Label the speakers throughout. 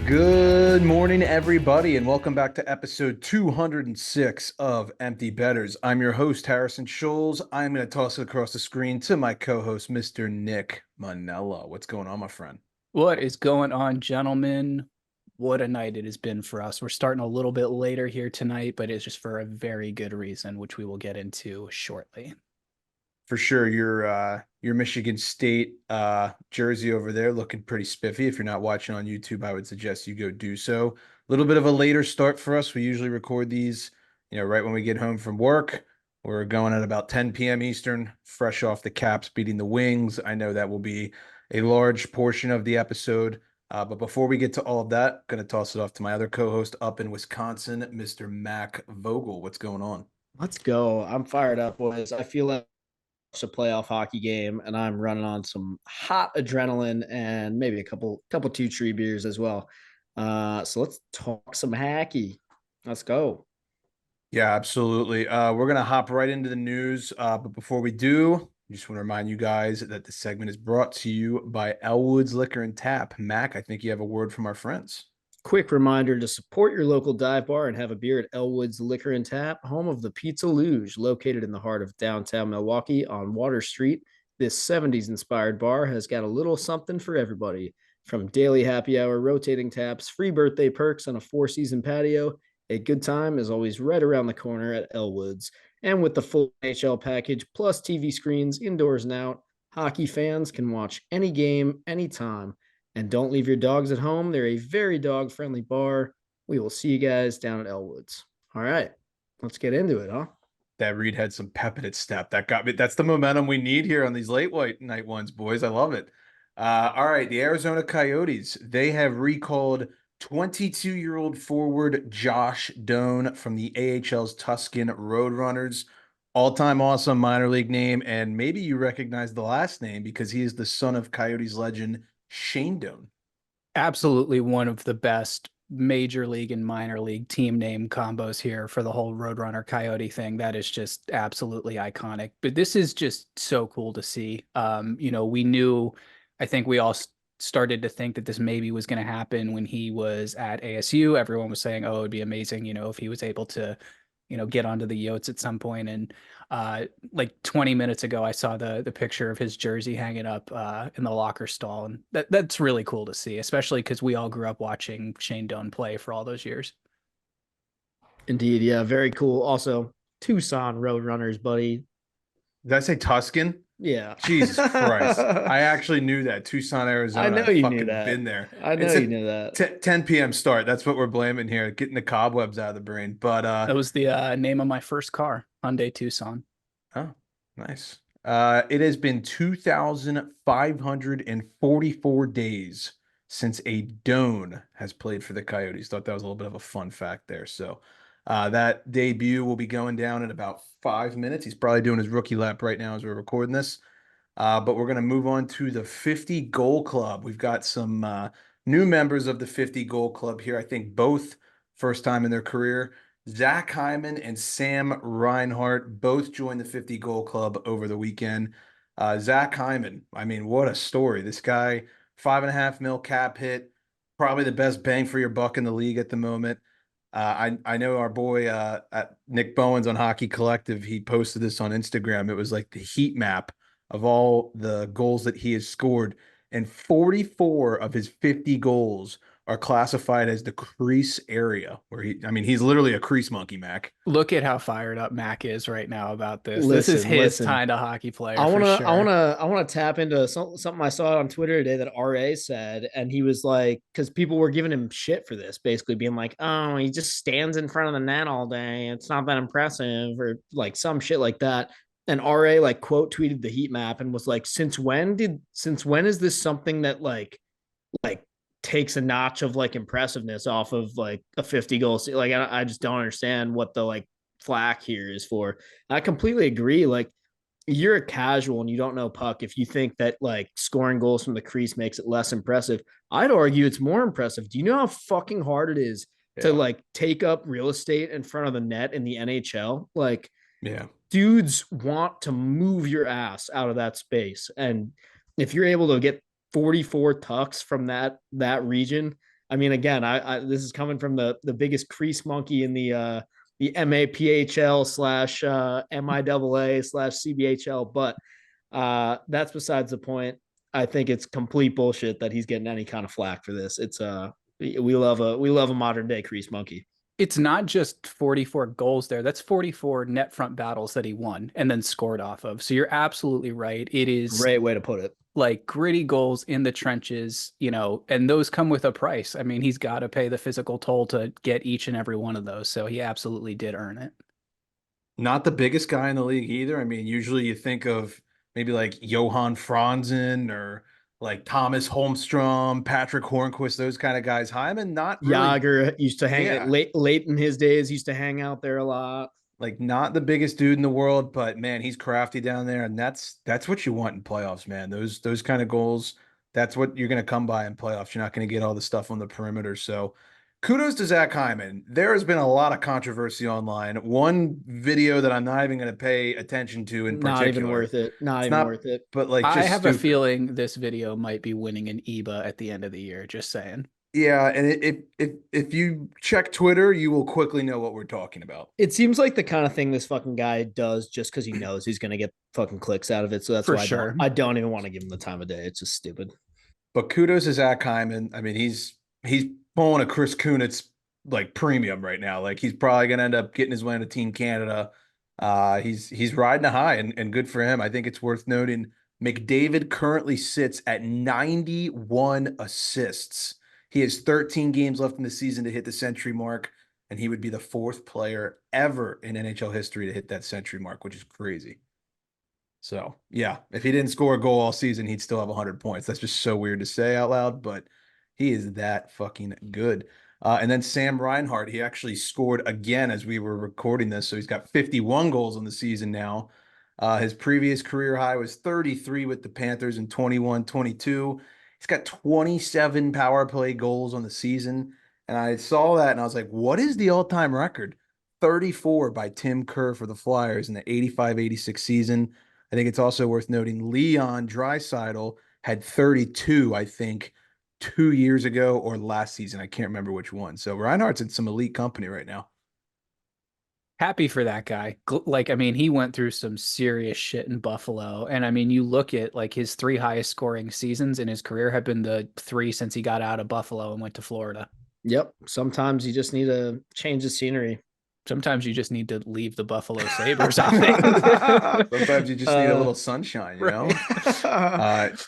Speaker 1: Good morning, everybody, and welcome back to episode 206 of Empty Betters. I'm your host, Harrison Scholes. I'm going to toss it across the screen to my co-host, Mr. Nick Manella. What's going on, my friend?
Speaker 2: What is going on, gentlemen? What a night it has been for us. We're starting a little bit later here tonight, but it's just for a very good reason, which we will get into shortly.
Speaker 1: For sure, your Michigan State jersey over there looking pretty spiffy. If you're not watching on YouTube, I would suggest you go do so. A little bit of a later start for us. We usually record these, right when we get home from work. We're going at about 10 p.m. Eastern, fresh off the Caps beating the Wings. I know that will be a large portion of the episode. But before we get to all of that, going to toss it off to my other co-host up in Wisconsin, Mr. Mac Vogel. What's going on?
Speaker 3: Let's go. I'm fired up, boys. I feel like it's a playoff hockey game, and I'm running on some hot adrenaline and maybe a couple 2 tree beers as well. So let's talk some hacky. Let's go.
Speaker 1: Yeah, absolutely. We're gonna hop right into the news. But before we do, I just want to remind you guys that the segment is brought to you by Elwood's Liquor and Tap. Mac, I think you have a word from our friends.
Speaker 3: Quick reminder to support your local dive bar and have a beer at Elwood's Liquor and Tap, home of the Pizza Luge, located in the heart of downtown Milwaukee on Water Street. This 70s inspired bar has got a little something for everybody. From daily happy hour, rotating taps, free birthday perks, and a 4-season patio, a good time is always right around the corner at Elwood's. And with the full NHL package plus TV screens indoors and out, hockey fans can watch any game, anytime. And don't leave your dogs at home. They're a very dog friendly bar. We will see you guys down at Elwood's. All right, let's get into it, huh?
Speaker 1: That read had some pep in its step. That got me. That's the momentum we need here on these late white night ones, boys. I love it. All right, the Arizona Coyotes, they have recalled 22-year-old forward Josh Doan from the AHL's Tuscan Roadrunners. All-time awesome minor league name, and maybe you recognize the last name because he is the son of Coyotes legend Shane Doan.
Speaker 2: Absolutely one of the best major league and minor league team name combos here for the whole Roadrunner Coyote thing. That is just absolutely iconic. But this is just so cool to see. We knew, I think we all started to think that this maybe was going to happen when he was at ASU. Everyone was saying, oh, it'd be amazing, if he was able to, get onto the Yotes at some point. And like 20 minutes ago, I saw the picture of his jersey hanging up in the locker stall, and that's really cool to see, especially because we all grew up watching Shane Doan play for all those years.
Speaker 3: Indeed. Yeah, very cool. Also, Tucson Roadrunners, buddy.
Speaker 1: Did I say Tuscan?
Speaker 3: Yeah.
Speaker 1: Jesus Christ. I actually knew that. Tucson,
Speaker 3: I
Speaker 1: Arizona.
Speaker 3: know
Speaker 1: I've
Speaker 3: you knew
Speaker 1: fucking
Speaker 3: that.
Speaker 1: been there.
Speaker 3: I know
Speaker 1: It's
Speaker 3: you
Speaker 1: a
Speaker 3: knew that.
Speaker 1: 10 p.m. start. That's what we're blaming here, getting the cobwebs out of the brain. But
Speaker 2: That was the name of my first car, Hyundai Tucson.
Speaker 1: oh, nice. It has been 2,544 days since a Doan has played for the Coyotes. Thought that was a little bit of a fun fact there. So that debut will be going down in about 5 minutes. He's probably doing his rookie lap right now as we're recording this. But we're going to move on to the 50 Goal Club. We've got some new members of the 50 Goal Club here. I think both first time in their career. Zach Hyman and Sam Reinhart both joined the 50 Goal Club over the weekend. Zach Hyman, I mean, what a story. This guy, 5.5 mil cap hit, probably the best bang for your buck in the league at the moment. I know our boy at Nick Bowens on Hockey Collective, he posted this on Instagram. It was like the heat map of all the goals that he has scored, and 44 of his 50 goals are classified as the crease area where he's literally a crease monkey, Mac.
Speaker 2: Look at how fired up Mac is right now about this. This is
Speaker 3: Listen,
Speaker 2: his
Speaker 3: listen.
Speaker 2: kind of hockey player
Speaker 3: I
Speaker 2: for
Speaker 3: wanna, I
Speaker 2: sure.
Speaker 3: wanna, I wanna tap into something I saw on Twitter today that RA said, and he was like, because people were giving him shit for this, basically being like, "Oh, he just stands in front of the net all day. It's not that impressive," or like some shit like that. And RA like quote tweeted the heat map and was like, Since when is this something that like takes a notch of like impressiveness off of like a 50 goal? Like I just don't understand what the like flack here is for. I completely agree. Like you're a casual and you don't know puck if you think that like scoring goals from the crease makes it less impressive. I'd argue it's more impressive. Do you know how fucking hard it is to
Speaker 1: Yeah.
Speaker 3: like take up real estate in front of the net in the NHL? Like
Speaker 1: Yeah.
Speaker 3: dudes want to move your ass out of that space. And if you're able to get 44 tucks from that region, I mean, again, I this is coming from the biggest crease monkey in the MAPHL slash MIAA slash CBHL, but that's besides the point. I think it's complete bullshit that he's getting any kind of flack for this. It's we love a modern day crease monkey.
Speaker 2: It's not just 44 goals there. That's 44 net front battles that he won and then scored off of. So you're absolutely right. It is
Speaker 3: Great way to put it.
Speaker 2: like gritty goals in the trenches, you know, and those come with a price. I mean, he's got to pay the physical toll to get each and every one of those. So he absolutely did earn it.
Speaker 1: Not the biggest guy in the league either. I mean, usually you think of maybe like Johan Franzen or like Thomas Holmstrom, Patrick Hornquist, those kind of guys. Hyman, not really.
Speaker 3: Yager used to hang
Speaker 1: Yeah.
Speaker 3: late in his days, used to hang out there a lot.
Speaker 1: Like not the biggest dude in the world, but man, he's crafty down there, and that's what you want in playoffs, man. Those kind of goals, that's what you're gonna come by in playoffs. You're not gonna get all the stuff on the perimeter. So kudos to Zach Hyman. There has been a lot of controversy online. One video that I'm not even gonna pay attention to in particular.
Speaker 3: Not even worth it. Not
Speaker 1: It's
Speaker 3: even
Speaker 1: not
Speaker 3: worth it.
Speaker 1: But like
Speaker 2: I
Speaker 1: just
Speaker 2: have a
Speaker 1: stupid.
Speaker 2: feeling this video might be winning an EBA at the end of the year. Just saying.
Speaker 1: Yeah, and if you check Twitter, you will quickly know what we're talking about.
Speaker 3: It seems like the kind of thing this fucking guy does just because he knows he's gonna get fucking clicks out of it. So that's
Speaker 2: For
Speaker 3: why
Speaker 2: sure.
Speaker 3: I don't even want to give him the time of day. It's just stupid.
Speaker 1: But kudos to Zach Hyman. I mean, he's pulling a Chris Kunitz like premium right now. Like he's probably gonna end up getting his way into Team Canada. He's riding a high and good for him. I think it's worth noting McDavid currently sits at 91 assists. He has 13 games left in the season to hit the century mark, and he would be the fourth player ever in NHL history to hit that century mark, which is crazy. So, yeah, if he didn't score a goal all season, he'd still have 100 points. That's just so weird to say out loud, but he is that fucking good. And then Sam Reinhart, he actually scored again as we were recording this. So he's got 51 goals on the season now. His previous career high was 33 with the Panthers in 21-22. He's got 27 power play goals on the season. And I saw that and I was like, what is the all-time record? 34 by Tim Kerr for the Flyers in the 85-86 season. I think it's also worth noting Leon Draisaitl had 32, I think, 2 years ago or last season. I can't remember which one. So Reinhardt's in some elite company right now.
Speaker 2: Happy for that guy. Like, I mean, he went through some serious shit in Buffalo. And I mean, you look at like his three highest scoring seasons in his career have been the three since he got out of Buffalo and went to Florida.
Speaker 3: Yep. Sometimes you just need to change the scenery.
Speaker 2: Sometimes you just need to leave the Buffalo Sabres, I think.
Speaker 1: Sometimes you just need a little sunshine, you know?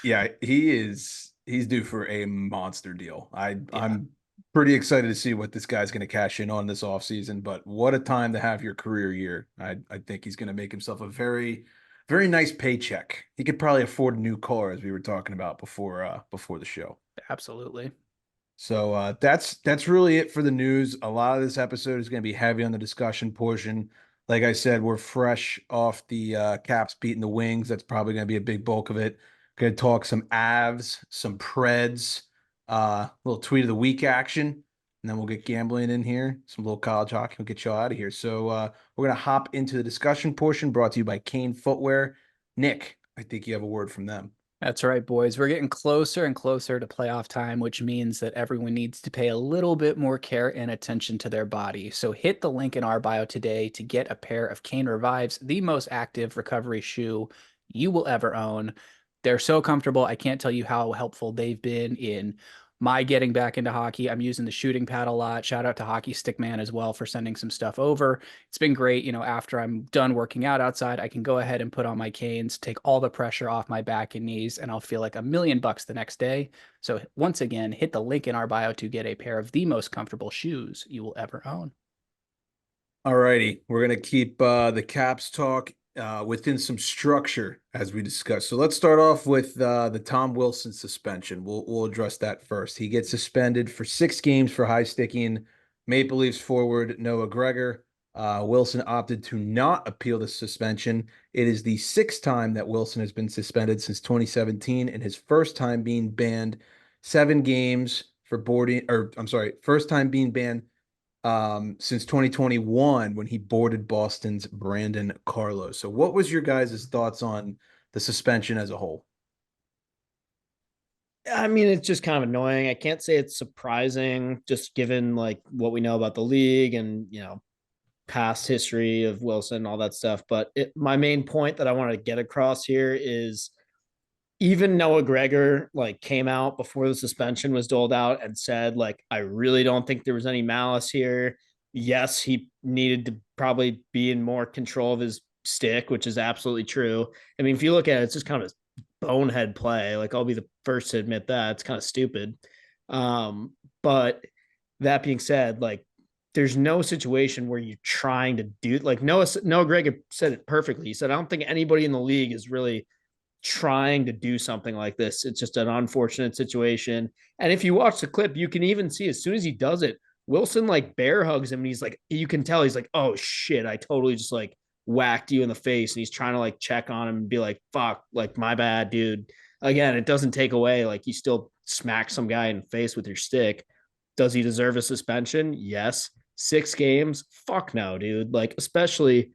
Speaker 1: Yeah, he's due for a monster deal. I'm pretty excited to see what this guy's going to cash in on this offseason, but what a time to have your career year. I think he's going to make himself a very, very nice paycheck. He could probably afford a new car, as we were talking about before the show.
Speaker 2: Absolutely.
Speaker 1: So that's really it for the news. A lot of this episode is going to be heavy on the discussion portion. Like I said, we're fresh off the Caps beating the Wings. That's probably going to be a big bulk of it. Going to talk some Avs, some Preds, little tweet of the week action, and then we'll get gambling in here. Some little college hockey. We'll get y'all out of here. So we're going to hop into the discussion portion brought to you by Kane Footwear. Nick, I think you have a word from them.
Speaker 2: That's right, boys. We're getting closer and closer to playoff time, which means that everyone needs to pay a little bit more care and attention to their body. So hit the link in our bio today to get a pair of Kane Revives, the most active recovery shoe you will ever own. They're so comfortable. I can't tell you how helpful they've been in my getting back into hockey. I'm using the shooting pad a lot. Shout out to Hockey Stick Man as well for sending some stuff over. It's been great. You know, after I'm done working out outside, I can go ahead and put on my canes, take all the pressure off my back and knees, and I'll feel like $1,000,000 the next day. So once again, hit the link in our bio to get a pair of the most comfortable shoes you will ever own.
Speaker 1: All righty. We're going to keep the Caps talk within some structure as we discussed. So let's start off with the Tom Wilson suspension. We'll address that first. He gets suspended for 6 games for high sticking Maple Leafs forward Noah Gregor. Wilson opted to not appeal the suspension. It is the 6th time that Wilson has been suspended since 2017, and his first time being banned 7 games for boarding, or I'm sorry, first time being banned since 2021 when he boarded Boston's Brandon Carlo. So what was your guys' thoughts on the suspension as a whole?
Speaker 3: I mean, it's just kind of annoying. I can't say it's surprising, just given like what we know about the league and past history of Wilson and all that stuff. But my main point that I want to get across here is even Noah Gregor like came out before the suspension was doled out and said like I really don't think there was any malice here. Yes, he needed to probably be in more control of his stick, which is absolutely true. I mean, if you look at it, it's just kind of a bonehead play. Like I'll be the first to admit that it's kind of stupid. But that being said, like there's no situation where you're trying to do like Noah Gregor said it perfectly. He said, I don't think anybody in the league is really trying to do something like this. It's just an unfortunate situation. And if you watch the clip, you can even see as soon as he does it, Wilson like bear hugs him and he's like, you can tell he's like, oh shit, I totally just like whacked you in the face. And he's trying to like check on him and be like, fuck, like my bad, dude. Again, it doesn't take away, like you still smack some guy in the face with your stick. Does he deserve a suspension? Yes. 6 games? Fuck no, dude. Like, especially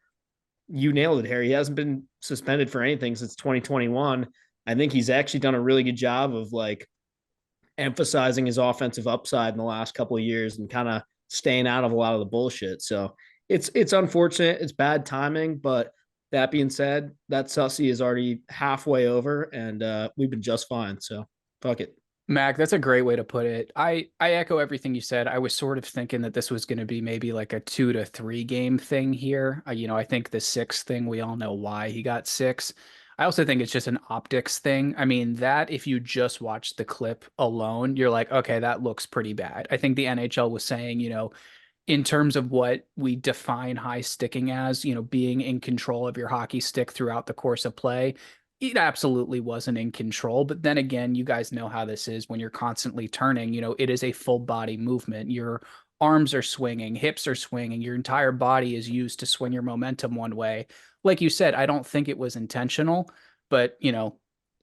Speaker 3: you nailed it, Harry. He hasn't been suspended for anything since 2021. I think he's actually done a really good job of like emphasizing his offensive upside in the last couple of years and kind of staying out of a lot of the bullshit. So it's unfortunate. It's bad timing, but that being said, that sussy is already halfway over, and we've been just fine. So fuck it.
Speaker 2: Mac, that's a great way to put it. I echo everything you said. I was sort of thinking that this was going to be maybe like a 2 to 3 game thing here. I think the 6 thing, we all know why he got 6. I also think it's just an optics thing. I mean, that if you just watch the clip alone, you're like, okay, that looks pretty bad. I think the NHL was saying, in terms of what we define high sticking as, being in control of your hockey stick throughout the course of play, it absolutely wasn't in control. But then again, you guys know how this is when you're constantly turning, it is a full body movement. Your arms are swinging, hips are swinging, your entire body is used to swing your momentum one way. Like you said, I don't think it was intentional, but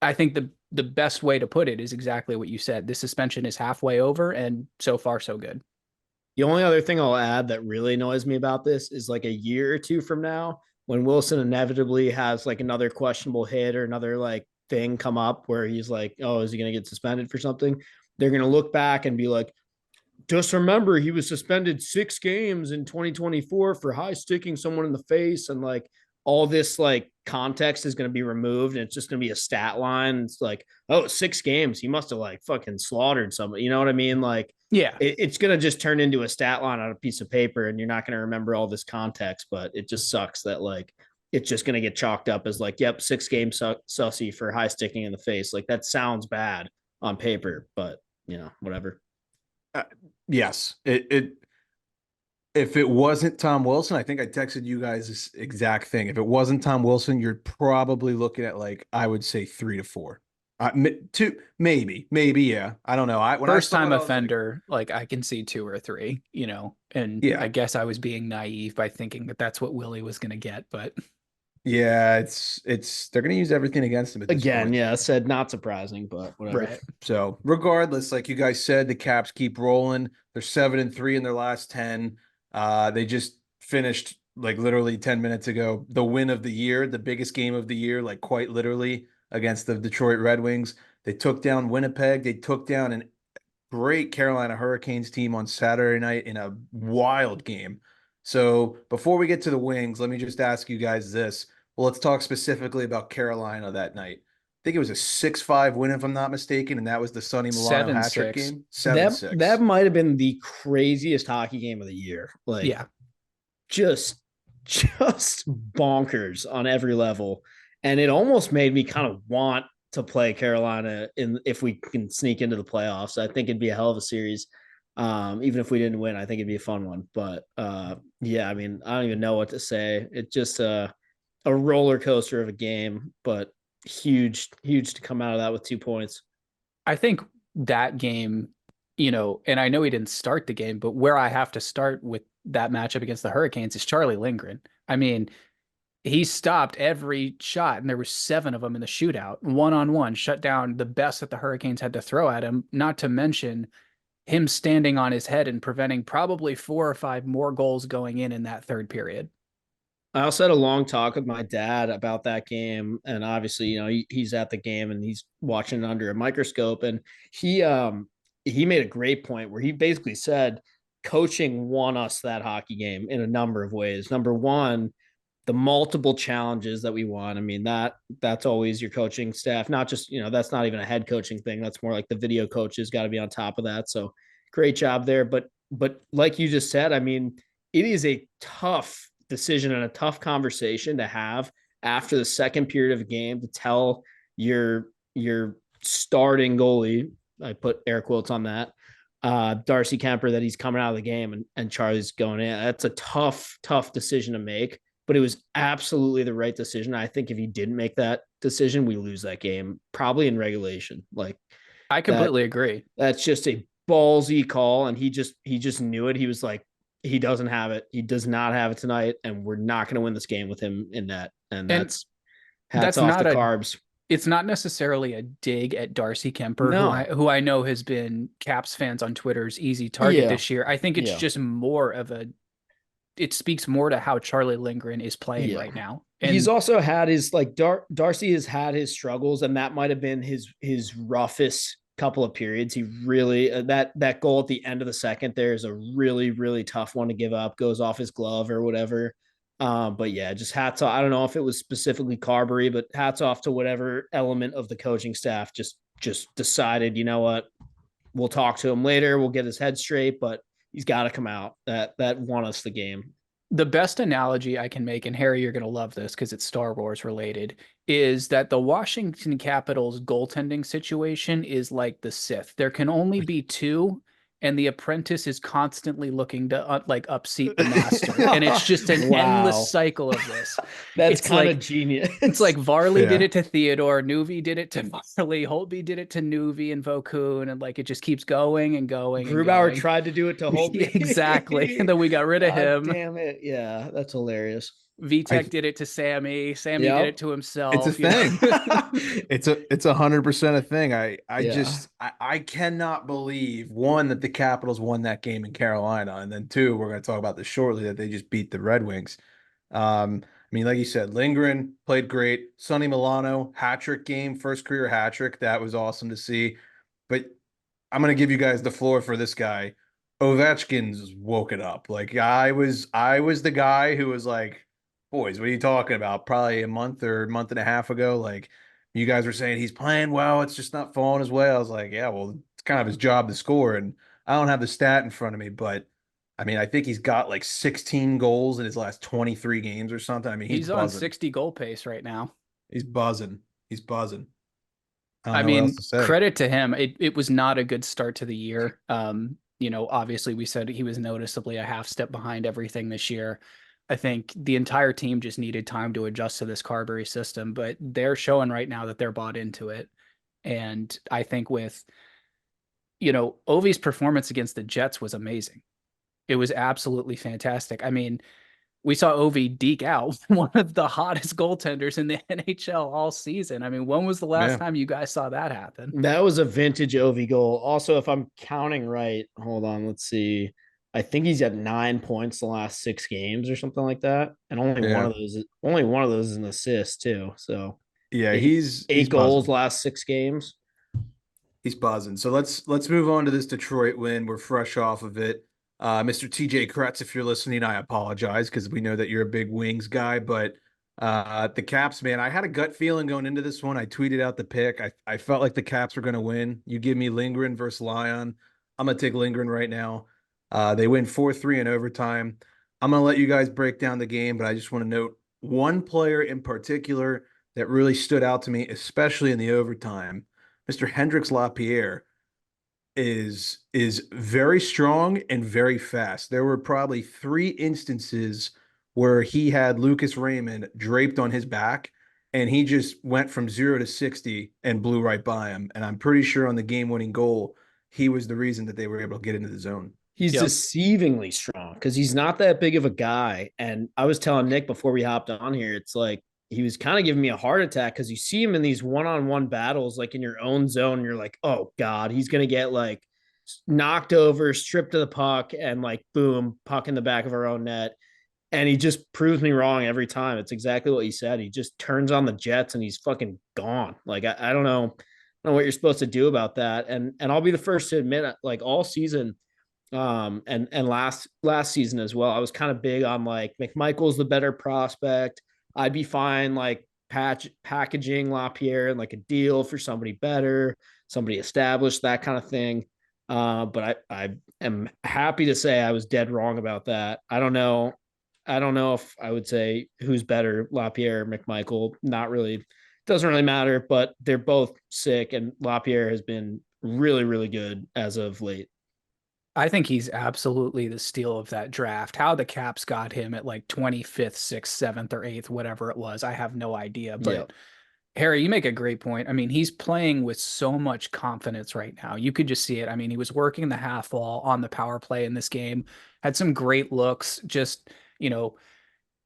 Speaker 2: I think the best way to put it is exactly what you said. This suspension is halfway over, and so far so good.
Speaker 3: The only other thing I'll add that really annoys me about this is like a year or two from now, when Wilson inevitably has like another questionable hit or another like thing come up where he's like, oh, is he going to get suspended for something? They're going to look back and be like, just remember he was suspended 6 games in 2024 for high sticking someone in the face, and like all this like context is going to be removed and it's just going to be a stat line. It's like, oh, 6 games, he must have like fucking slaughtered somebody, you know what I mean? Like
Speaker 2: Yeah.
Speaker 3: it's going to just turn into a stat line on a piece of paper and you're not going to remember all this context. But it just sucks that like it's just going to get chalked up as like, yep, 6 game sussy for high sticking in the face. Like that sounds bad on paper, but whatever.
Speaker 1: Yes, it if it wasn't Tom Wilson, I think I texted you guys this exact thing. If it wasn't Tom Wilson, you're probably looking at like I would say 3 to 4, 2, maybe, yeah. I don't know. When
Speaker 2: First
Speaker 1: I saw
Speaker 2: time
Speaker 1: it, I was
Speaker 2: offender, like I can see 2 or 3, and
Speaker 1: yeah,
Speaker 2: I guess I was being naive by thinking that that's what Willie was going to get, but
Speaker 1: yeah. It's they're gonna use everything against him at this
Speaker 3: Again,
Speaker 1: point.
Speaker 3: yeah, said not surprising, but whatever.
Speaker 2: right.
Speaker 1: So regardless, like you guys said, the Caps keep rolling. They're 7-3 in their last 10. They just finished like literally 10 minutes ago the win of the year, the biggest game of the year, like quite literally against the Detroit Red Wings. They took down Winnipeg. They took down an great Carolina Hurricanes team on Saturday night in a wild game. So before we get to the Wings, let me just ask you guys this. Well, let's talk specifically about Carolina that night. I think it was a 6-5 win, if I'm not mistaken, and that was the Sonny Milano hat trick
Speaker 2: 7-6.
Speaker 1: game.
Speaker 3: That
Speaker 1: 7-6.
Speaker 3: that might have been the craziest hockey game of the year. Like
Speaker 2: Yeah.
Speaker 3: just just bonkers on every level. And it almost made me kind of want to play Carolina in if we can sneak into the playoffs. I think it'd be a hell of a series. Even if we didn't win, I think it'd be a fun one. But yeah, I mean, I don't even know what to say. It's just a roller coaster of a game, but huge, huge to come out of that with 2 points.
Speaker 2: I think that game, and I know he didn't start the game, but where I have to start with that matchup against the Hurricanes is Charlie Lindgren. I mean, he stopped every shot, and there were 7 of them in the shootout, one-on-one, shut down the best that the Hurricanes had to throw at him, not to mention him standing on his head and preventing probably 4 or 5 more goals going in that third period.
Speaker 3: I also had a long talk with my dad about that game, and obviously, he's at the game and he's watching it under a microscope. And he made a great point where he basically said coaching won us that hockey game in a number of ways. Number one, the multiple challenges that we won. I mean, that's always your coaching staff, not just, that's not even a head coaching thing. That's more like the video coaches got to be on top of that. So great job there. But like you just said, I mean, it is a tough decision and a tough conversation to have after the second period of a game to tell your starting goalie, I put air quotes on that, Darcy Kemper, that he's coming out of the game and Charlie's going in. That's a tough decision to make, but it was absolutely the right decision. I think if he didn't make that decision, we lose that game probably in regulation. Like,
Speaker 2: I completely agree.
Speaker 3: that's just a ballsy call, and he just knew it. He was like, he doesn't have it. He does not have it tonight, and we're not going to win this game with him in net. And that's hats off to Carbs.
Speaker 2: It's not necessarily a dig at Darcy Kemper,
Speaker 3: No.
Speaker 2: who I know has been Caps fans on Twitter's easy target this year. I think it's just more of it speaks more to how Charlie Lindgren is playing right now.
Speaker 3: And he's also had his, like, Darcy has had his struggles, and that might have been his roughest couple of periods. He really, that goal at the end of the second there is a really, really tough one to give up, goes off his glove or whatever. But yeah, just hats off. I don't know if it was specifically Carberry, but hats off to whatever element of the coaching staff just decided, you know what, we'll talk to him later. We'll get his head straight, but he's got to come out. That won us the game.
Speaker 2: The best analogy I can make, and Harry, you're going to love this because it's Star Wars related, is that the Washington Capitals goaltending situation is like the Sith. There can only be two, and the apprentice is constantly looking to upseat the master. And it's just an endless cycle of this.
Speaker 3: That's kind of genius.
Speaker 2: It's like Varley did it to Theodore, Nuvi did it to Varley, Holtby did it to Nuvi and Vokun, and like it just keeps going and going.
Speaker 3: Grubauer tried to do it to Holtby.
Speaker 2: Exactly. And then we got rid of him.
Speaker 3: Damn it. Yeah, that's hilarious.
Speaker 2: Vitek did it to Sammy. Sammy did it to himself.
Speaker 1: It's a thing. It's 100% a thing. I cannot believe, one, that the Capitals won that game in Carolina, and then two, we're going to talk about this shortly, that they just beat the Red Wings. I mean, like you said, Lindgren played great. Sonny Milano, hat-trick game, first career hat-trick. That was awesome to see. But I'm going to give you guys the floor for this guy. Ovechkin's woken up. Like, I was the guy who was like, boys, what are you talking about? Probably a month and a half ago, like, you guys were saying he's playing well, it's just not falling his way. I was like, yeah, well, it's kind of his job to score. And I don't have the stat in front of me, but I mean, I think he's got like 16 goals in his last 23 games or something. I mean, he's
Speaker 2: on 60 goal pace right now.
Speaker 1: He's buzzing.
Speaker 2: I mean, credit to him. It was not a good start to the year. Obviously we said he was noticeably a half step behind everything this year. I think the entire team just needed time to adjust to this Carberry system, but they're showing right now that they're bought into it. And I think with, Ovi's performance against the Jets was amazing. It was absolutely fantastic. I mean, we saw Ovi deke out one of the hottest goaltenders in the NHL all season. I mean, when was the last time you guys saw that happen?
Speaker 3: That was a vintage Ovi goal. Also, if I'm counting right, hold on, let's see. I think he's got 9 points the last 6 games or something like that, and only one of those is an assist too. So
Speaker 1: yeah,
Speaker 3: he's 8 goals buzzing. Last 6 games.
Speaker 1: He's buzzing. So let's move on to this Detroit win. We're fresh off of it. Mr. TJ Kretz, if you're listening, I apologize because we know that you're a big Wings guy, but the Caps, man, I had a gut feeling going into this one. I tweeted out the pick. I felt like the Caps were going to win. You give me Lindgren versus Lyon. I'm going to take Lindgren right now. They win 4-3 in overtime. I'm going to let you guys break down the game, but I just want to note one player in particular that really stood out to me, especially in the overtime. Mr. Hendrix Lapierre is very strong and very fast. There were probably 3 instances where he had Lucas Raymond draped on his back, and he just went from 0 to 60 and blew right by him. And I'm pretty sure on the game-winning goal, he was the reason that they were able to get into the zone.
Speaker 3: He's deceivingly strong because he's not that big of a guy. And I was telling Nick before we hopped on here, it's like he was kind of giving me a heart attack because you see him in these one-on-one battles, like in your own zone. And you're like, oh, God, he's going to get like knocked over, stripped to the puck, and like, boom, puck in the back of our own net. and he just proves me wrong every time. It's exactly what he said. He just turns on the Jets and he's fucking gone. Like I don't know, what you're supposed to do about that. And I'll be the first to admit, like all season, and last season as well, I was kind of big on like McMichael's the better prospect. I'd be fine like packaging LaPierre and like a deal for somebody better, somebody established, that kind of thing. But I am happy to say I was dead wrong about that. I don't know if I would say who's better, LaPierre or McMichael. Not really. Doesn't really matter, but they're both sick, and LaPierre has been really, really good as of late.
Speaker 2: I think he's absolutely the steal of that draft. How the Caps got him at like 25th, 6th, 7th, or 8th, whatever it was, I have no idea.
Speaker 3: Yeah.
Speaker 2: But Harry, you make a great point. I mean, he's playing with so much confidence right now. You could just see it. I mean, he was working the half wall on the power play in this game, had some great looks, just, you know,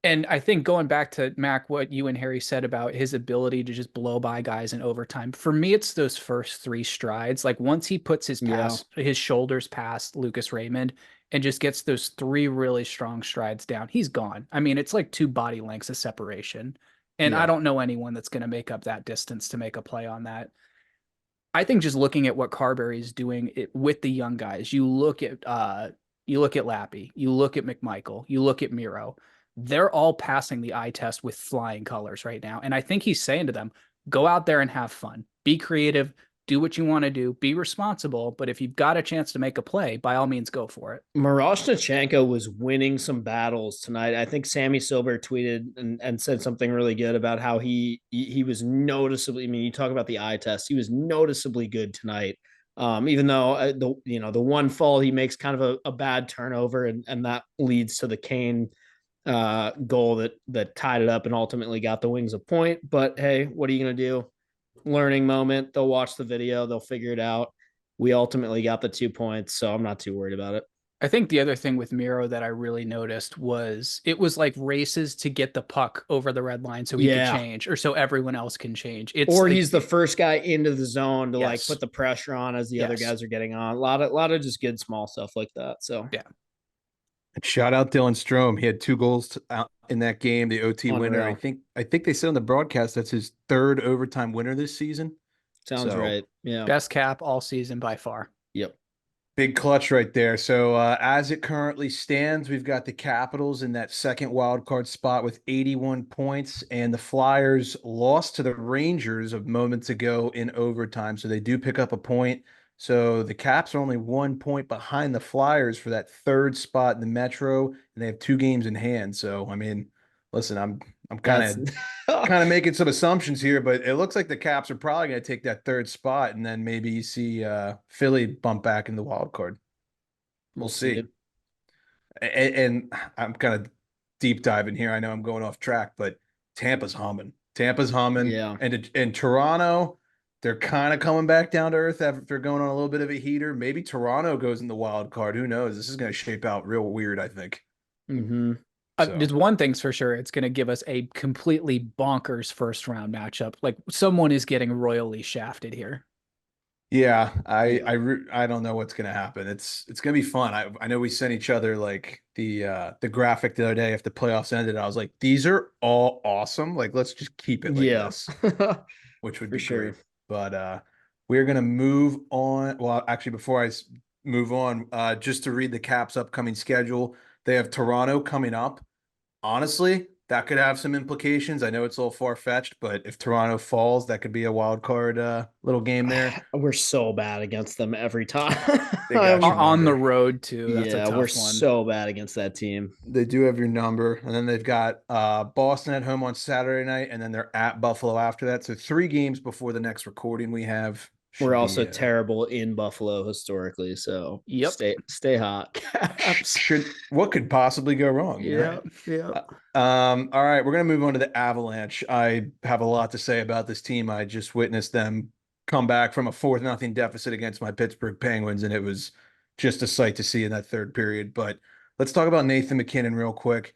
Speaker 2: and I think going back to Mac, what you and Harry said about his ability to just blow by guys in overtime. For me, it's those first three strides. Like once he puts
Speaker 3: Yeah.
Speaker 2: his shoulders past Lucas Raymond and just gets those three really strong strides down, he's gone. I mean, it's like two body lengths of separation. And I
Speaker 3: Yeah.
Speaker 2: don't know anyone that's going to make up that distance to make a play on that. I think just looking at what Carberry is doing with the young guys, you look at Lappy, you look at McMichael, you look at Miro. They're all passing the eye test with flying colors right now. And I think he's saying to them, go out there and have fun. Be creative, do what you want to do, be responsible. But if you've got a chance to make a play, by all means go for it.
Speaker 3: Miroshnichenko was winning some battles tonight. I think Sammy Silver tweeted and said something really good about how he was noticeably. I mean, you talk about the eye test. He was noticeably good tonight. Even though the one fall he makes kind of a bad turnover, and that leads to the Kane goal that tied it up and ultimately got the Wings a point. But hey, what are you gonna do? Learning moment. They'll watch the video. They'll figure it out. We ultimately got the 2 points, so I'm not too worried about it.
Speaker 2: I think the other thing with Miro that I really noticed was it was like races to get the puck over the red line so he could
Speaker 3: Yeah.
Speaker 2: change or so everyone else can change. It's
Speaker 3: Or
Speaker 2: like,
Speaker 3: he's the first guy into the zone to like
Speaker 2: yes,
Speaker 3: put the pressure on as the other
Speaker 2: yes,
Speaker 3: guys are getting on. A lot of just good small stuff like that. So
Speaker 2: yeah.
Speaker 1: And shout out Dylan Strome. He had 2 goals out in that game, the OT winner.
Speaker 3: unreal.
Speaker 1: I think they said on the broadcast that's his third overtime winner this season.
Speaker 3: Sounds
Speaker 1: So
Speaker 3: right. Yeah.
Speaker 2: Best cap all season by far.
Speaker 3: Yep.
Speaker 1: big clutch right there. So as it currently stands, we've got the Capitals in that second wild card spot with 81 points, and the Flyers lost to the Rangers of moments ago in overtime. So they do pick up a point. So the Caps are only 1 point behind the Flyers for that third spot in the Metro, and they have 2 games in hand. So I mean, listen, I'm
Speaker 3: That's
Speaker 1: kind of making some assumptions here, but it looks like the Caps are probably going to take that third spot, and then maybe you see Philly bump back in the wild card. We'll see. And I'm kind of deep diving here. I know I'm going off track, but Tampa's humming. Tampa's humming,
Speaker 3: Yeah.
Speaker 1: and in Toronto, they're kind of coming back down to earth after going on a little bit of a heater. Maybe Toronto goes in the wild card. Who knows? This is going to shape out real weird, I think.
Speaker 3: Mm-hmm.
Speaker 1: So.
Speaker 2: There's one thing's for sure. It's going to give us a completely bonkers first round matchup. Like someone is getting royally shafted here.
Speaker 1: Yeah,
Speaker 3: Yeah.
Speaker 1: I don't know what's gonna happen. It's gonna be fun. I know we sent each other like the graphic the other day after the playoffs ended. I was like, these are all awesome. Like, let's just keep it like
Speaker 3: Yeah.
Speaker 1: this, which would
Speaker 3: For
Speaker 1: be great.
Speaker 3: sure.
Speaker 1: But we're gonna move on. Well, actually, before move on, just to read the Caps' upcoming schedule, they have Toronto coming up. Honestly, that could have some implications. I know it's a little far-fetched, but if Toronto falls, that could be a wild card little game there.
Speaker 3: We're so bad against them every time.
Speaker 1: They got your
Speaker 2: On the
Speaker 1: number.
Speaker 2: road too. That's a
Speaker 3: Yeah, we're
Speaker 2: tough one.
Speaker 3: so bad against that team.
Speaker 1: They do have your number. And then they've got Boston at home on Saturday night, and then they're at Buffalo after that. So 3 games before the next recording we have
Speaker 3: We're
Speaker 1: should
Speaker 3: also
Speaker 1: be
Speaker 3: terrible in Buffalo historically, so
Speaker 2: Yep.
Speaker 3: stay hot. Caps.
Speaker 1: should what could possibly go wrong, you know?
Speaker 3: Yeah.
Speaker 1: All right, we're gonna move on to the Avalanche. I have a lot to say about this team. I just witnessed them come back from a 4-0 deficit against my Pittsburgh Penguins, and it was just a sight to see in that third period. But let's talk about Nathan MacKinnon real quick.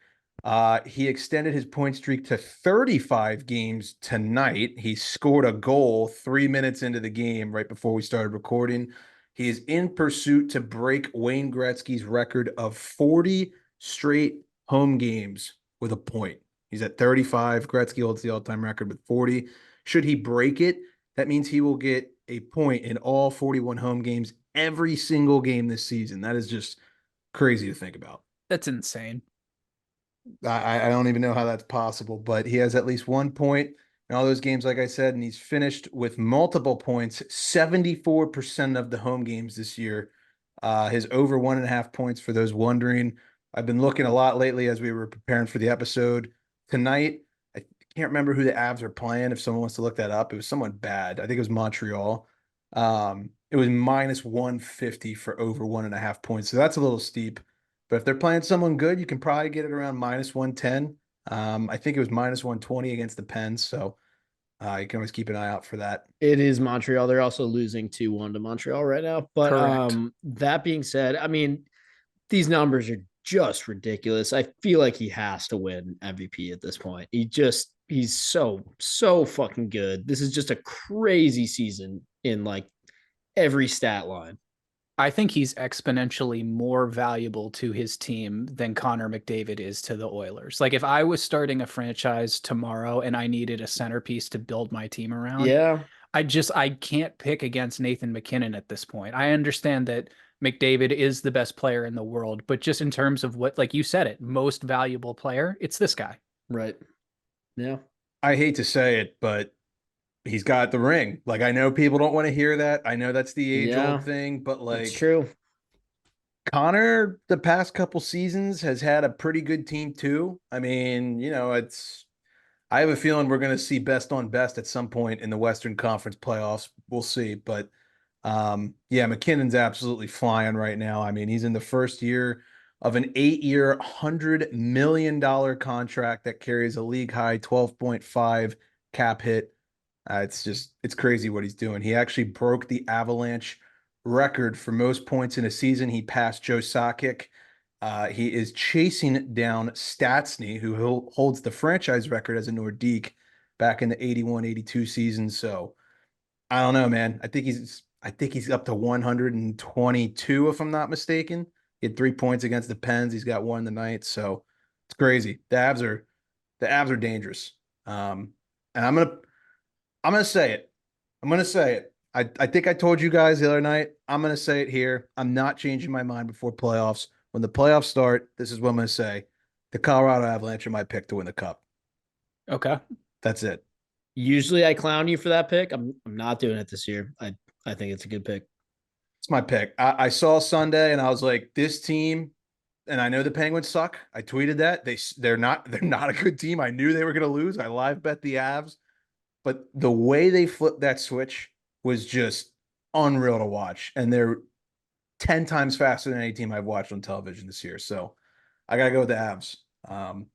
Speaker 1: He extended his point streak to 35 games tonight. He scored a goal 3 minutes into the game right before we started recording. He is in pursuit to break Wayne Gretzky's record of 40 straight home games with a point. He's at 35. Gretzky holds the all-time record with 40. Should he break it, that means he will get a point in all 41 home games every single game this season. That is just crazy to think about.
Speaker 2: That's insane.
Speaker 1: I don't even know how that's possible, but he has at least 1 point in all those games, like I said, and he's finished with multiple points 74% of the home games this year. His over 1.5 points, for those wondering. I've been looking a lot lately as we were preparing for the episode tonight. I can't remember who the Avs are playing. If someone wants to look that up, it was someone bad. I think it was Montreal. It was minus 150 for over 1.5 points. So that's a little steep. But if they're playing someone good, you can probably get it around minus 110. I think it was minus 120 against the Pens. So you can always keep an eye out for that.
Speaker 3: It is Montreal. They're also losing 2-1 to Montreal right now. But
Speaker 2: Correct.
Speaker 3: that being said, I mean, these numbers are just ridiculous. I feel like he has to win MVP at this point. He's so fucking good. This is just a crazy season in like every stat line.
Speaker 2: I think he's exponentially more valuable to his team than Connor McDavid is to the Oilers. Like if I was starting a franchise tomorrow and I needed a centerpiece to build my team around,
Speaker 3: Yeah.
Speaker 2: I can't pick against Nathan MacKinnon at this point. I understand that McDavid is the best player in the world, but just in terms of what, like you said it, most valuable player, it's this guy.
Speaker 3: Right. Yeah.
Speaker 1: I hate to say it, but he's got the ring. Like, I know people don't want to hear that. I know that's the age-old thing, but like,
Speaker 3: it's true.
Speaker 1: Connor, the past couple seasons, has had a pretty good team too. I mean, I have a feeling we're going to see best on best at some point in the Western Conference playoffs. We'll see. But yeah, McKinnon's absolutely flying right now. I mean, he's in the first year of an 8-year, $100 million contract that carries a league high 12.5 cap hit. It's crazy what he's doing. He actually broke the Avalanche record for most points in a season. He passed Joe Sakic. He is chasing down Stastny, who holds the franchise record as a Nordique back in the 81-82 season. So I don't know, man. I think he's up to 122, if I'm not mistaken. He had 3 points against the Pens. He's got one tonight. So it's crazy. The Avs are dangerous. And I'm gonna say it. I'm gonna say it. I think I told you guys the other night. I'm gonna say it here. I'm not changing my mind before playoffs. When the playoffs start, this is what I'm gonna say. The Colorado Avalanche are my pick to win the cup.
Speaker 2: Okay.
Speaker 1: That's it.
Speaker 3: Usually I clown you for that pick. I'm not doing it this year. I think it's a good pick.
Speaker 1: It's my pick. I saw Sunday and I was like, this team, and I know the Penguins suck. I tweeted that. They're not a good team. I knew they were gonna lose. I live bet the Avs. But the way they flipped that switch was just unreal to watch. And they're 10 times faster than any team I've watched on television this year. So I got to go with the Avs. And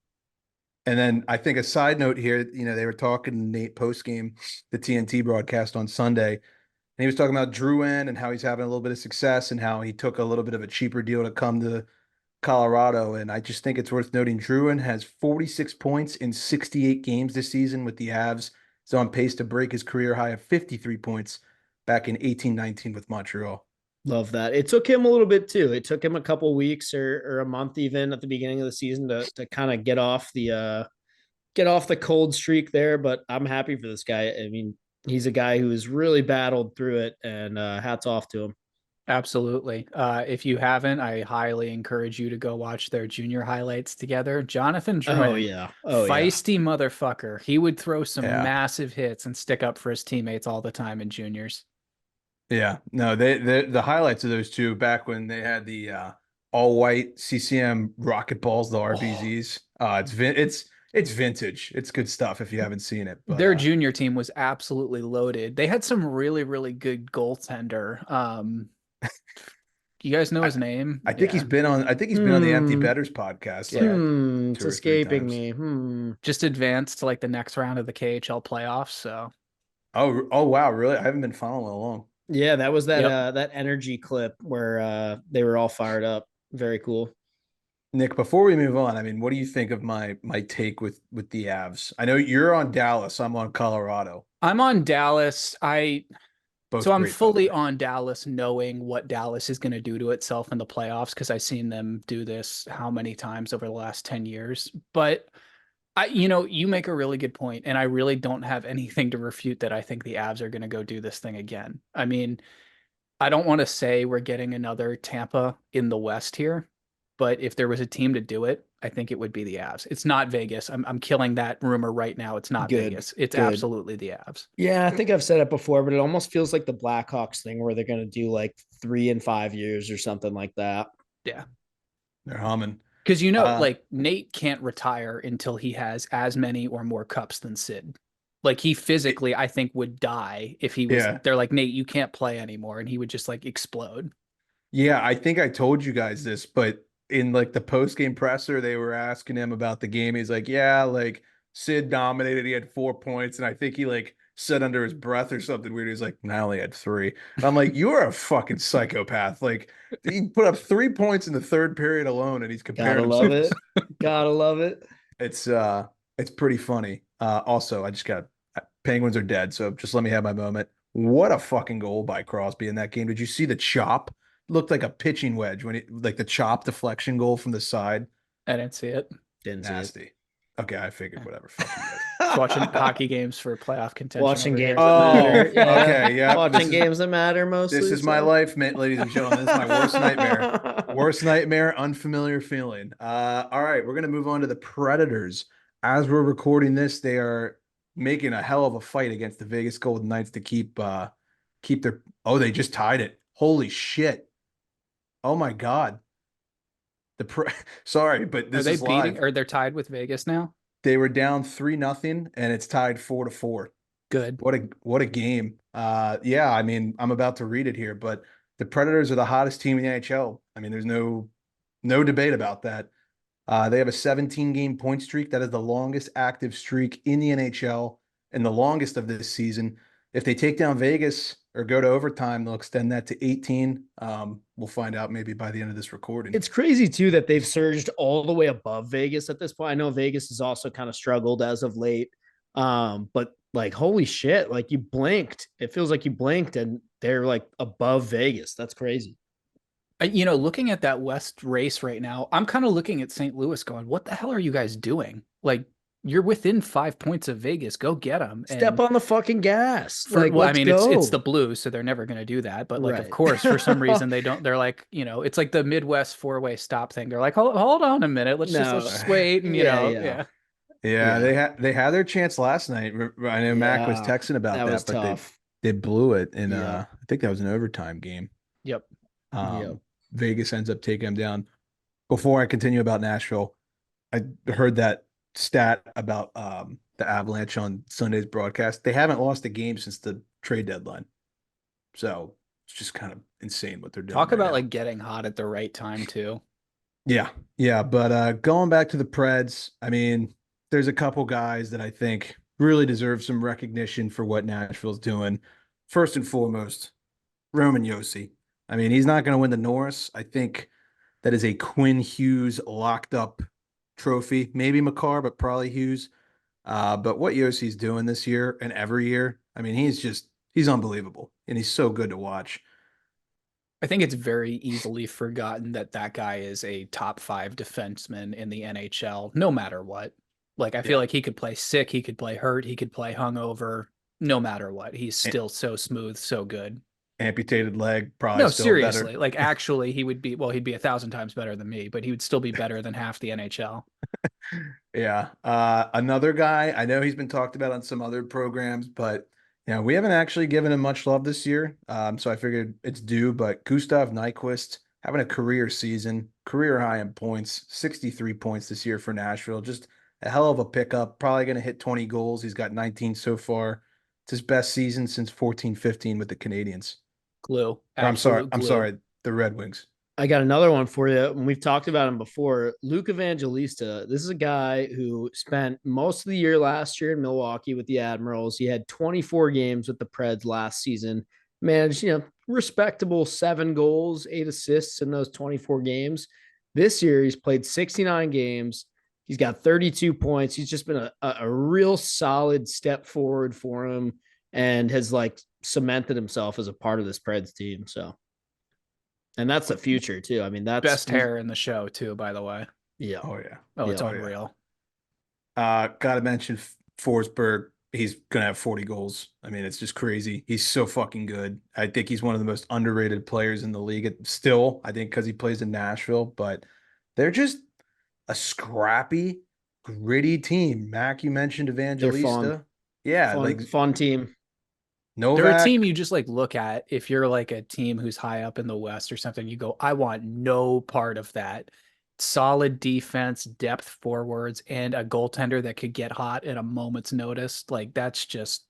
Speaker 1: then I think a side note here, they were talking to Nate post-game, the TNT broadcast on Sunday. And he was talking about Drouin and how he's having a little bit of success and how he took a little bit of a cheaper deal to come to Colorado. And I just think it's worth noting Drouin has 46 points in 68 games this season with the Avs. He's on pace to break his career high of 53 points back in 18-19 with Montreal.
Speaker 3: Love that. It took him a little bit too. It took him a couple weeks or a month even at the beginning of the season to kind of get off the cold streak there. But I'm happy for this guy. I mean, he's a guy who's really battled through it, and hats off to him.
Speaker 2: Absolutely. If you haven't, I highly encourage you to go watch their junior highlights together. Jonathan Drouin,
Speaker 3: Oh yeah.
Speaker 2: feisty motherfucker. He would throw some
Speaker 1: Yeah.
Speaker 2: massive hits and stick up for his teammates all the time in juniors.
Speaker 1: Yeah, no, the highlights of those two back when they had the all white CCM rocket balls, the RBZs. It's vintage. It's good stuff if you haven't seen it. But,
Speaker 2: their junior team was absolutely loaded. They had some really, really good goaltender. You guys know his name?
Speaker 1: I think he's been on the Empty
Speaker 3: Hmm.
Speaker 1: Betters podcast.
Speaker 2: Yeah.
Speaker 1: Like,
Speaker 3: It's
Speaker 1: 2 or 3
Speaker 3: escaping
Speaker 1: times.
Speaker 3: me.
Speaker 2: Just advanced to like the next round of the KHL playoffs. So
Speaker 1: Oh wow, really? I haven't been following along.
Speaker 3: Yeah, that was that
Speaker 2: Yep.
Speaker 3: that energy clip where they were all fired up. Very cool.
Speaker 1: Nick, before we move on, I mean, what do you think of my take with the Avs? I know you're on Dallas. I'm on Colorado.
Speaker 2: I'm on Dallas.
Speaker 1: Both
Speaker 2: So I'm
Speaker 1: great, by the
Speaker 2: fully
Speaker 1: way.
Speaker 2: on Dallas, knowing what Dallas is going to do to itself in the playoffs because I've seen them do this how many times over the last 10 years. But you make a really good point, and I really don't have anything to refute that I think the Avs are going to go do this thing again. I mean, I don't want to say we're getting another Tampa in the West here, but if there was a team to do it, I think it would be the Avs. It's not Vegas. I'm killing that rumor right now. It's not
Speaker 3: Good,
Speaker 2: Vegas. It's
Speaker 3: good.
Speaker 2: absolutely the Avs.
Speaker 3: Yeah, I think I've said it before, but it almost feels like the Blackhawks thing where they're going to do like 3 and 5 years or something like that.
Speaker 2: Yeah.
Speaker 1: They're humming.
Speaker 2: Because like Nate can't retire until he has as many or more cups than Sid. Like he physically, I think, would die if he was.
Speaker 1: Yeah.
Speaker 2: They're like, Nate, you can't play anymore, and he would just like explode.
Speaker 1: Yeah, I think I told you guys this, but in like the post game presser, they were asking him about the game. He's like, "Yeah, like Sid dominated. He had 4 points, and I think he like said under his breath or something weird. He's like, "No, I only had three." And I'm like, "You are a fucking psychopath!" Like he put up 3 points in the third period alone, and he's
Speaker 3: Gotta
Speaker 1: comparing
Speaker 3: love
Speaker 1: himself.
Speaker 3: it. Gotta love it.
Speaker 1: It's pretty funny. Also, I just got Penguins are dead, so just let me have my moment. What a fucking goal by Crosby in that game. Did you see the chop? Looked like a pitching wedge when it like the chop deflection goal from the side.
Speaker 2: I didn't see it.
Speaker 3: Didn't see it.
Speaker 1: Nasty. Okay, I figured whatever. Fuck you guys.
Speaker 2: Just watching hockey games for playoff contention.
Speaker 3: Watching
Speaker 2: over
Speaker 3: games
Speaker 2: here.
Speaker 3: that
Speaker 1: Oh,
Speaker 3: matter. Yeah.
Speaker 1: okay, yeah.
Speaker 3: Watching games that matter mostly.
Speaker 1: This is my
Speaker 3: so.
Speaker 1: life, ladies and gentlemen. This is my worst nightmare. Worst nightmare, unfamiliar feeling. All right, we're gonna move on to the Predators. As we're recording this, they are making a hell of a fight against the Vegas Golden Knights to keep their. Oh, they just tied it. Holy shit! Oh my god. Sorry, but this
Speaker 2: Are they
Speaker 1: is live.
Speaker 2: beating? Or they're tied with Vegas now?
Speaker 1: They were down 3-0, and it's tied 4-4.
Speaker 2: Good.
Speaker 1: What a game. Yeah, I mean, I'm about to read it here, but the Predators are the hottest team in the NHL. I mean, there's no debate about that. They have a 17-game point streak. That is the longest active streak in the NHL and the longest of this season. If they take down Vegas or go to overtime, they'll extend that to 18. We'll find out maybe by the end of this recording.
Speaker 3: It's crazy too that they've surged all the way above Vegas at this point. I know Vegas has also kind of struggled as of late. But like, holy shit, like you blinked. It feels like you blinked and they're like above Vegas. That's crazy.
Speaker 2: Looking at that West race right now, I'm kind of looking at St. Louis going, what the hell are you guys doing? Like, you're within 5 points of Vegas. Go get them.
Speaker 3: Step on the fucking gas.
Speaker 2: It's the Blues, so they're never going to do that. But like,
Speaker 3: Right.
Speaker 2: of course, for some reason they don't. They're like, it's like the Midwest four-way stop thing. They're like, hold on a minute, let's just wait, and
Speaker 3: Yeah.
Speaker 1: They had their chance last night. I know Mac was
Speaker 3: Yeah,
Speaker 1: texting about that,
Speaker 3: was
Speaker 1: but
Speaker 3: tough.
Speaker 1: they blew it in
Speaker 3: Yeah.
Speaker 1: I think that was an overtime game.
Speaker 2: Yep.
Speaker 1: Vegas ends up taking them down. Before I continue about Nashville, I heard that stat about the Avalanche on Sunday's broadcast. They haven't lost a game since the trade deadline. So it's just kind of insane what they're doing.
Speaker 2: Talk
Speaker 1: right
Speaker 2: about
Speaker 1: now.
Speaker 2: like getting hot at the right time too.
Speaker 1: Yeah. But going back to the Preds, I mean, there's a couple guys that I think really deserve some recognition for what Nashville's doing. First and foremost, Roman Yossi. I mean, he's not going to win the Norris. I think that is a Quinn Hughes locked up trophy. Maybe Makar, but probably Hughes. But what Yossi's doing this year and every year, I mean, he's unbelievable, and he's so good to watch.
Speaker 2: I think it's very easily forgotten that guy is a top 5 defenseman in the NHL, no matter what. Like, I feel like he could play sick, he could play hurt, he could play hungover, no matter what. He's still so smooth, so good.
Speaker 1: Amputated leg, probably
Speaker 2: No,
Speaker 1: still
Speaker 2: seriously.
Speaker 1: better.
Speaker 2: Like, actually, he'd be 1,000 times better than me, but he would still be better than half the NHL.
Speaker 1: Yeah. Another guy, I know he's been talked about on some other programs, but we haven't actually given him much love this year. So I figured it's due, but Gustav Nyquist having a career season, career high in points, 63 points this year for Nashville. Just a hell of a pickup. Probably going to hit 20 goals. He's got 19 so far. It's his best season since 14-15 with the Canadiens.
Speaker 2: Glue.
Speaker 1: I'm sorry, the Red Wings.
Speaker 3: I got another one for you. And we've talked about him before. Luke Evangelista. This is a guy who spent most of the year last year in Milwaukee with the Admirals. He had 24 games with the Preds last season. Managed, respectable 7 goals, 8 assists in those 24 games. This year, he's played 69 games. He's got 32 points. He's just been a real solid step forward for him and has like cemented himself as a part of this Preds team. So, and that's the future too. I mean,
Speaker 2: Best hair in the show too, by the way.
Speaker 3: Yeah.
Speaker 1: Oh yeah.
Speaker 2: Oh, it's
Speaker 3: Yeah.
Speaker 2: unreal.
Speaker 1: Gotta mention Forsberg. He's gonna have 40 goals. I mean, it's just crazy. He's so fucking good. I think he's one of the most underrated players in the league. Still, I think because he plays in Nashville, but they're just a scrappy, gritty team. Mac, you mentioned
Speaker 3: They're fun.
Speaker 1: Evangelista. Yeah, like
Speaker 3: Fun team.
Speaker 2: They're a
Speaker 1: Novak.
Speaker 2: team you just like look at if you're like a team who's high up in the West or something. You go, I want no part of that. Solid defense, depth forwards, and a goaltender that could get hot at a moment's notice. Like that's just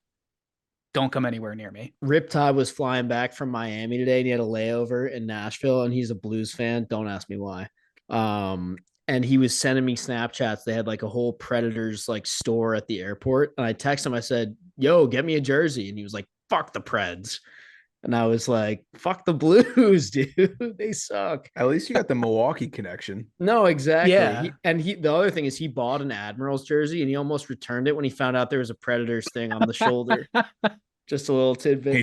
Speaker 2: don't come anywhere near me.
Speaker 3: Riptide was flying back from Miami today and he had a layover in Nashville and he's a Blues fan. Don't ask me why. And he was sending me Snapchats. They had like a whole Predators like store at the airport. And I texted him, I said, yo, get me a jersey. And he was like, fuck the Preds. And I was like, fuck the Blues, dude. They suck.
Speaker 1: At least you got the Milwaukee connection.
Speaker 3: No, exactly.
Speaker 2: Yeah.
Speaker 3: The other thing is he bought an Admirals jersey and he almost returned it when he found out there was a Predators thing on the shoulder. Just a little tidbit.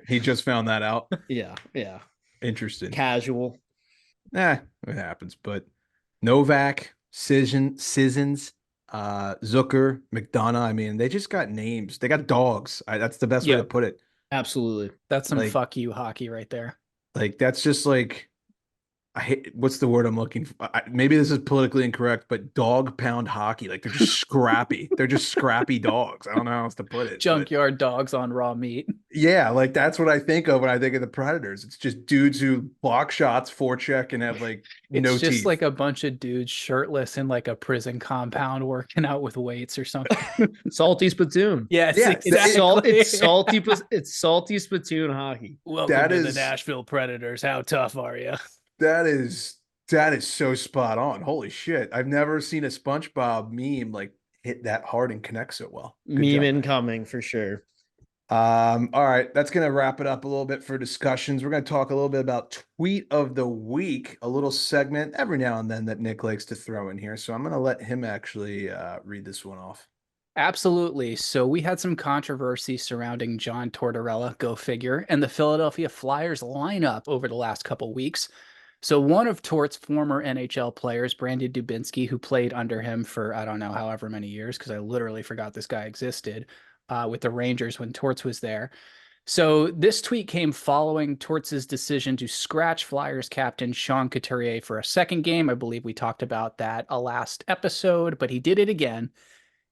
Speaker 1: He just found that out.
Speaker 3: Yeah.
Speaker 1: Interesting.
Speaker 3: Casual.
Speaker 1: It happens. But Novak, Sissons, Zucker, McDonough. I mean, they just got names. They got dogs. That's the best way to put it.
Speaker 3: Absolutely.
Speaker 2: That's some
Speaker 1: Like-
Speaker 2: fuck you hockey right there.
Speaker 1: Like that's just like I hate what's the word I'm looking for? Maybe this is politically incorrect, but dog pound hockey. Like they're just scrappy. They're just scrappy dogs. I don't know how else to put it. but-
Speaker 2: Junkyard dogs on raw meat.
Speaker 1: Yeah, like that's what I think of when I think of the Predators. It's just dudes who block shots, forecheck, and have like
Speaker 2: It's
Speaker 1: no
Speaker 2: just
Speaker 1: teeth.
Speaker 2: like a bunch of dudes shirtless in like a prison compound working out with weights or something.
Speaker 3: Salty spittoon.
Speaker 2: Yes,
Speaker 1: Yeah,
Speaker 2: exactly.
Speaker 3: It's salty spittoon hockey.
Speaker 2: Welcome
Speaker 1: That
Speaker 2: to the
Speaker 1: is-
Speaker 2: Nashville Predators. How tough are you?
Speaker 1: That is so spot on. Holy shit. I've never seen a SpongeBob meme like hit that hard and connect so well. Good
Speaker 3: Meme
Speaker 1: job.
Speaker 3: incoming for sure.
Speaker 1: All right, that's gonna wrap it up a little bit for discussions. We're gonna talk a little bit about tweet of the week, a little segment every now and then that Nick likes to throw in here. So I'm gonna let him actually read this one off.
Speaker 2: Absolutely. So we had some controversy surrounding John Tortorella, go figure, and the Philadelphia Flyers lineup over the last couple weeks. So one of Tort's former NHL players, Brandon Dubinsky, who played under him for, I don't know, however many years, because I literally forgot this guy existed, with the Rangers when Torts was there. So this tweet came following Torts' decision to scratch Flyers captain Sean Couturier for a second game. I believe we talked about that a last episode, but he did it again.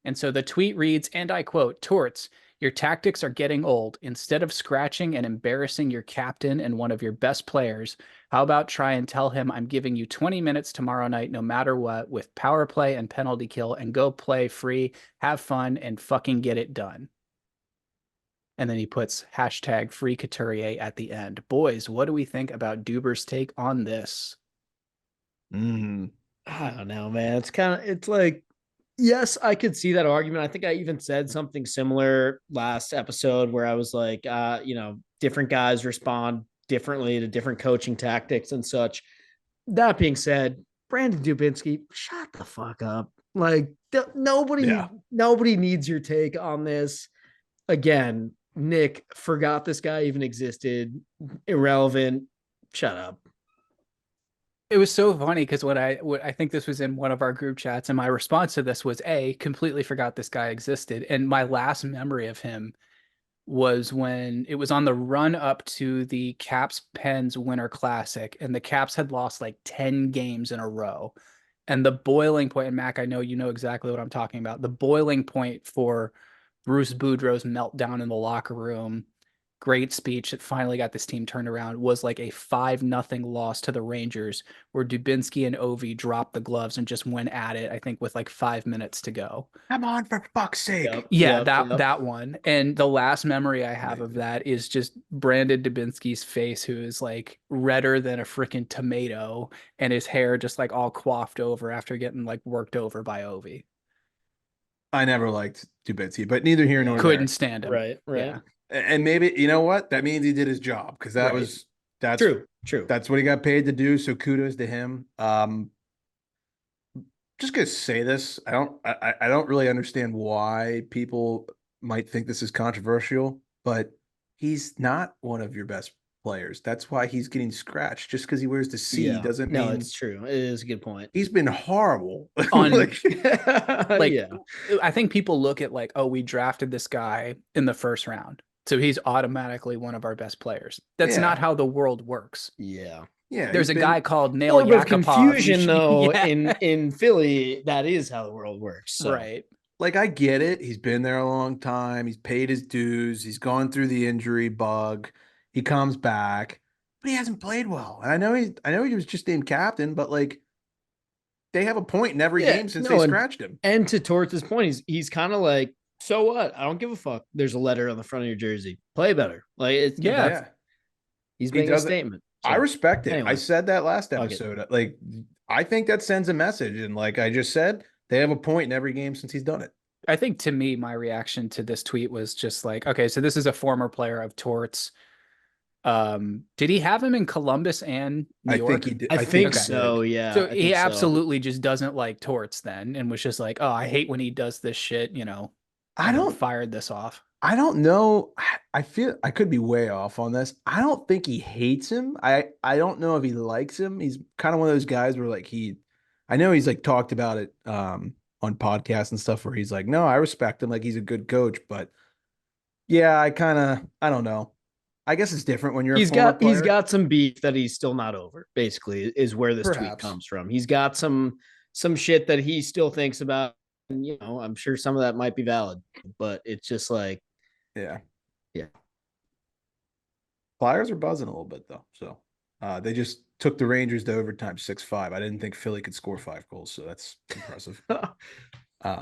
Speaker 2: And so the tweet reads, and I quote, Torts, your tactics are getting old. Instead of scratching and embarrassing your captain and one of your best players, how about try and tell him I'm giving you 20 minutes tomorrow night, no matter what, with power play and penalty kill, and go play free, have fun, and fucking get it done. And then he puts hashtag free Couturier at the end. Boys, what do we think about Duber's take on this?
Speaker 3: I don't know, man. It's like, yes, I could see that argument. I think I even said something similar last episode where I was like, different guys respond differently to different coaching tactics and such. That being said, Brandon Dubinsky, shut the fuck up. Like nobody needs your take on this. Again, Nick forgot this guy even existed. Irrelevant. Shut up.
Speaker 2: It was so funny because I think this was in one of our group chats, and my response to this was completely forgot this guy existed. And my last memory of him was when it was on the run up to the Caps Pens Winter Classic, and the Caps had lost like 10 games in a row. And the boiling point, and Mac, I know you know exactly what I'm talking about. The boiling point for Bruce Boudreau's meltdown in the locker room, great speech that finally got this team turned around, was like a 5-0 loss to the Rangers, where Dubinsky and Ovi dropped the gloves and just went at it, I think, with like 5 minutes to go.
Speaker 1: Come on, for fuck's sake.
Speaker 2: That one. And the last memory I have of that is just Brandon Dubinsky's face, who is like redder than a freaking tomato, and his hair just like all coiffed over after getting like worked over by Ovi.
Speaker 1: I never liked Dubinsky, but neither here nor
Speaker 2: Couldn't
Speaker 1: there.
Speaker 2: stand him.
Speaker 3: Right.
Speaker 2: Yeah.
Speaker 1: And maybe you know what? That means he did his job because that's
Speaker 3: True.
Speaker 1: That's what he got paid to do. So kudos to him. Just gonna say this. I don't really understand why people might think this is controversial, but he's not one of your best players. That's why he's getting scratched. Just because he wears the C doesn't
Speaker 3: no,
Speaker 1: mean
Speaker 3: it's true. It is a good point.
Speaker 1: he's been horrible.
Speaker 2: On
Speaker 1: Like,
Speaker 2: like
Speaker 3: Yeah.
Speaker 2: I think people look at like, oh, we drafted this guy in the first round, so he's automatically one of our best players. That's not
Speaker 1: Yeah.
Speaker 2: how the world works.
Speaker 3: Yeah.
Speaker 1: yeah,
Speaker 2: There's
Speaker 1: he's
Speaker 2: a
Speaker 1: been-
Speaker 2: guy called Nail
Speaker 3: Orb of
Speaker 2: Yakupov.
Speaker 3: confusion, though,
Speaker 2: Yeah.
Speaker 3: in Philly, that is how the world works. So.
Speaker 2: Right.
Speaker 1: Like, I get it. He's been there a long time. He's paid his dues. He's gone through the injury bug. He comes back, but he hasn't played well. And I know he was just named captain, but like they have a point in every
Speaker 3: Yeah,
Speaker 1: game since
Speaker 3: no,
Speaker 1: they
Speaker 3: and-
Speaker 1: scratched him.
Speaker 3: And to Torts' point, he's kind of like, so what? I don't give a fuck. There's a letter on the front of your jersey. Play better. Like it's
Speaker 2: Yeah.
Speaker 3: he's
Speaker 1: He
Speaker 3: making a
Speaker 1: does it.
Speaker 3: statement.
Speaker 1: I
Speaker 3: So,
Speaker 1: respect it. I
Speaker 3: anyway.
Speaker 1: said that last
Speaker 3: Fuck it.
Speaker 1: episode. Like, I think that sends a message. And like I just said, they have a point in every game since he's done it.
Speaker 2: I think to me, my reaction to this tweet was just like, okay, so this is a former player of Torts. Did he have him in Columbus and New
Speaker 1: I
Speaker 2: York?
Speaker 1: think he did.
Speaker 3: I think
Speaker 1: he
Speaker 3: so.
Speaker 1: did.
Speaker 3: Yeah.
Speaker 2: So
Speaker 3: I
Speaker 2: he
Speaker 3: think so.
Speaker 2: absolutely just doesn't like Torts then, and was just like, oh, I hate when he does this shit. You know,
Speaker 1: I
Speaker 2: and
Speaker 1: don't
Speaker 2: fired this off.
Speaker 1: I don't know. I feel I could be way off on this. I don't think he hates him. I don't know if he likes him. He's kind of one of those guys where like I know he's like talked about it on podcasts and stuff where he's like, no, I respect him. Like he's a good coach, but yeah, I don't know. I guess it's different when you're a former player.
Speaker 3: He's got some beef that he's still not over, basically, is where this tweet
Speaker 1: Perhaps.
Speaker 3: comes from. He's got some shit that he still thinks about. And, you know, I'm sure some of that might be valid, but it's just like,
Speaker 1: Yeah.
Speaker 3: Yeah.
Speaker 1: Flyers are buzzing a little bit though. So they just took the Rangers to overtime 6-5. I didn't think Philly could score 5 goals, so that's impressive.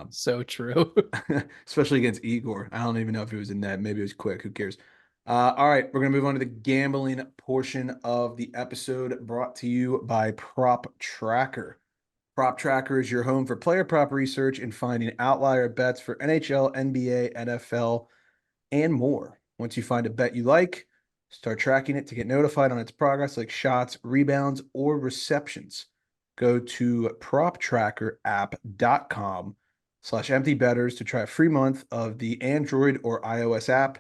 Speaker 2: So true.
Speaker 1: Especially against Igor. I don't even know if it was in net. Maybe it was quick. Who cares? All right, we're going to move on to the gambling portion of the episode, brought to you by Prop Tracker. Prop Tracker is your home for player prop research and finding outlier bets for NHL, NBA, NFL, and more. Once you find a bet you like, start tracking it to get notified on its progress, like shots, rebounds, or receptions. Go to proptrackerapp.com/emptybetters to try a free month of the Android or iOS app.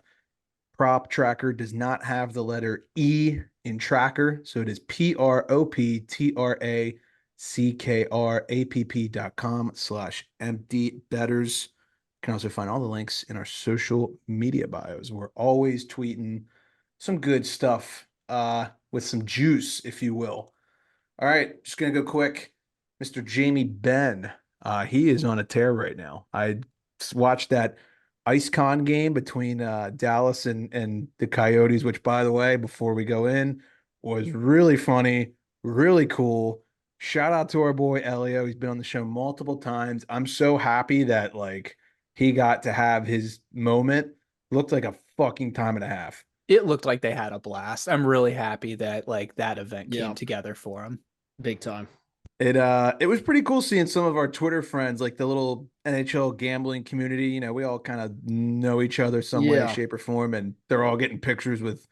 Speaker 1: Prop Tracker does not have the letter E in tracker, so it is proptrackerapp.com/emptybetters. You can also find all the links in our social media bios. We're always tweeting some good stuff with some juice, if you will. All right, just going to go quick. Mr. Jamie Benn, he is on a tear right now. I watched that IceCon game between Dallas and the Coyotes, which, by the way, before we go in, was really funny, really cool. Shout out to our boy Elio. He's been on the show multiple times. I'm so happy that like he got to have his moment. Looked like a fucking time and a half.
Speaker 2: It looked like they had a blast. I'm really happy that like that event came together for him.
Speaker 3: big time.
Speaker 1: It was pretty cool seeing some of our Twitter friends, like the little NHL gambling community. You know, we all kind of know each other some way, shape, or form, and they're all getting pictures with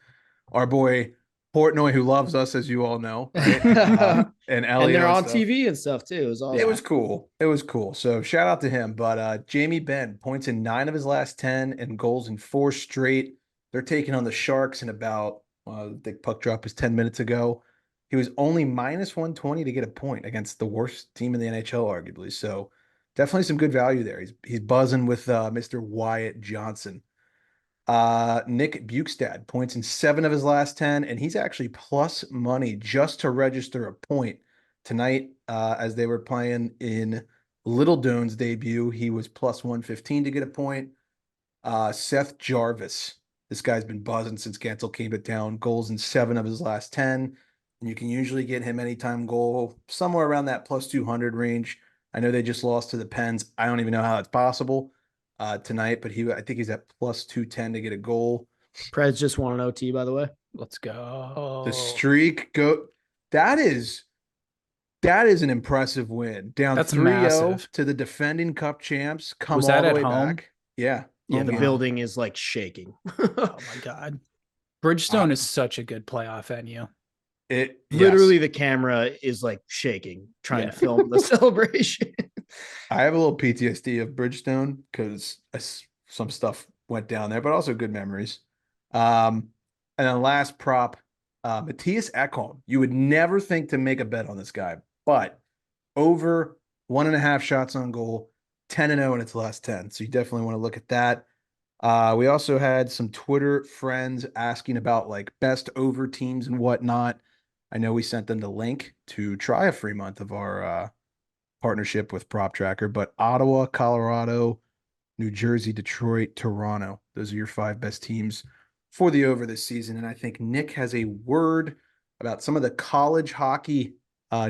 Speaker 1: our boy Portnoy, who loves us, as you all know, right? And Elio,
Speaker 3: and they're on
Speaker 1: stuff.
Speaker 3: TV and stuff too. It was awesome.
Speaker 1: It was cool. It was cool. So shout out to him. But Jamie Benn, points in 9 of his last 10 and goals in 4 straight. They're taking on the Sharks in about, the puck drop was 10 minutes ago. He was only -120 to get a point against the worst team in the NHL, arguably. So definitely some good value there. He's buzzing with Mr. Wyatt Johnson. Nick Bukestad, points in 7 of his last 10, and he's actually plus money just to register a point tonight as they were playing in Little Doan's debut. He was plus 115 to get a point. Seth Jarvis, this guy's been buzzing since Gensel came to town. Goals in 7 of his last 10. And you can usually get him anytime goal somewhere around that plus 200 range. I know they just lost to the Pens. I don't even know how that's possible tonight, but I think he's at plus 210 to get a goal.
Speaker 3: Preds just won an OT, by the way.
Speaker 2: Let's go.
Speaker 1: The streak that is an impressive win. Down
Speaker 2: That's
Speaker 1: 3-0
Speaker 2: massive.
Speaker 1: to the defending cup champs. Come
Speaker 2: Was
Speaker 1: all
Speaker 2: that
Speaker 1: the
Speaker 2: at
Speaker 1: way
Speaker 2: home?
Speaker 1: back. Yeah.
Speaker 3: Yeah,
Speaker 1: home
Speaker 3: the
Speaker 1: game.
Speaker 3: building is like shaking.
Speaker 2: Oh my god. Bridgestone is such a good playoff venue.
Speaker 3: Literally, the camera is like shaking, trying to film the celebration.
Speaker 1: I have a little PTSD of Bridgestone because some stuff went down there, but also good memories. And then last prop, Matthias Ekholm. You would never think to make a bet on this guy, but over 1.5 shots on goal, 10-0 in its last 10. So you definitely want to look at that. We also had some Twitter friends asking about like best over teams and whatnot. I know we sent them the link to try a free month of our partnership with Prop Tracker, but Ottawa, Colorado, New Jersey, Detroit, Toronto. Those are your 5 best teams for the over this season. And I think Nick has a word about some of the college hockey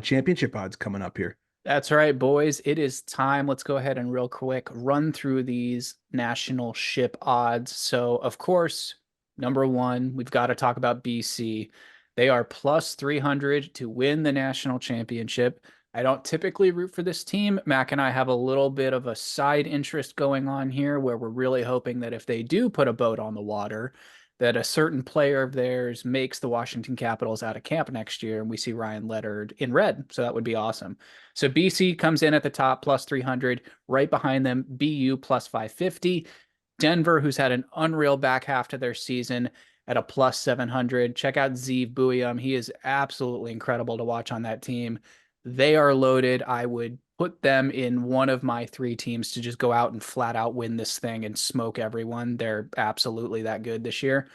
Speaker 1: championship odds coming up here.
Speaker 2: That's right, boys. It is time. Let's go ahead and real quick run through these national ship odds. So, of course, number one, we've got to talk about BC. They are plus 300 to win the national championship. I don't typically root for this team. Mac and I have a little bit of a side interest going on here where we're really hoping that if they do put a boat on the water, that a certain player of theirs makes the Washington Capitals out of camp next year and we see Ryan Leonard in red. So that would be awesome. So BC comes in at the top, plus 300. Right behind them, BU plus 550. Denver, who's had an unreal back half to their season, at a plus 700. Check out Zeev Buium. He is absolutely incredible to watch on that team. They are loaded. I would put them in one of my 3 teams to just go out and flat out win this thing and smoke everyone. They're absolutely that good this year.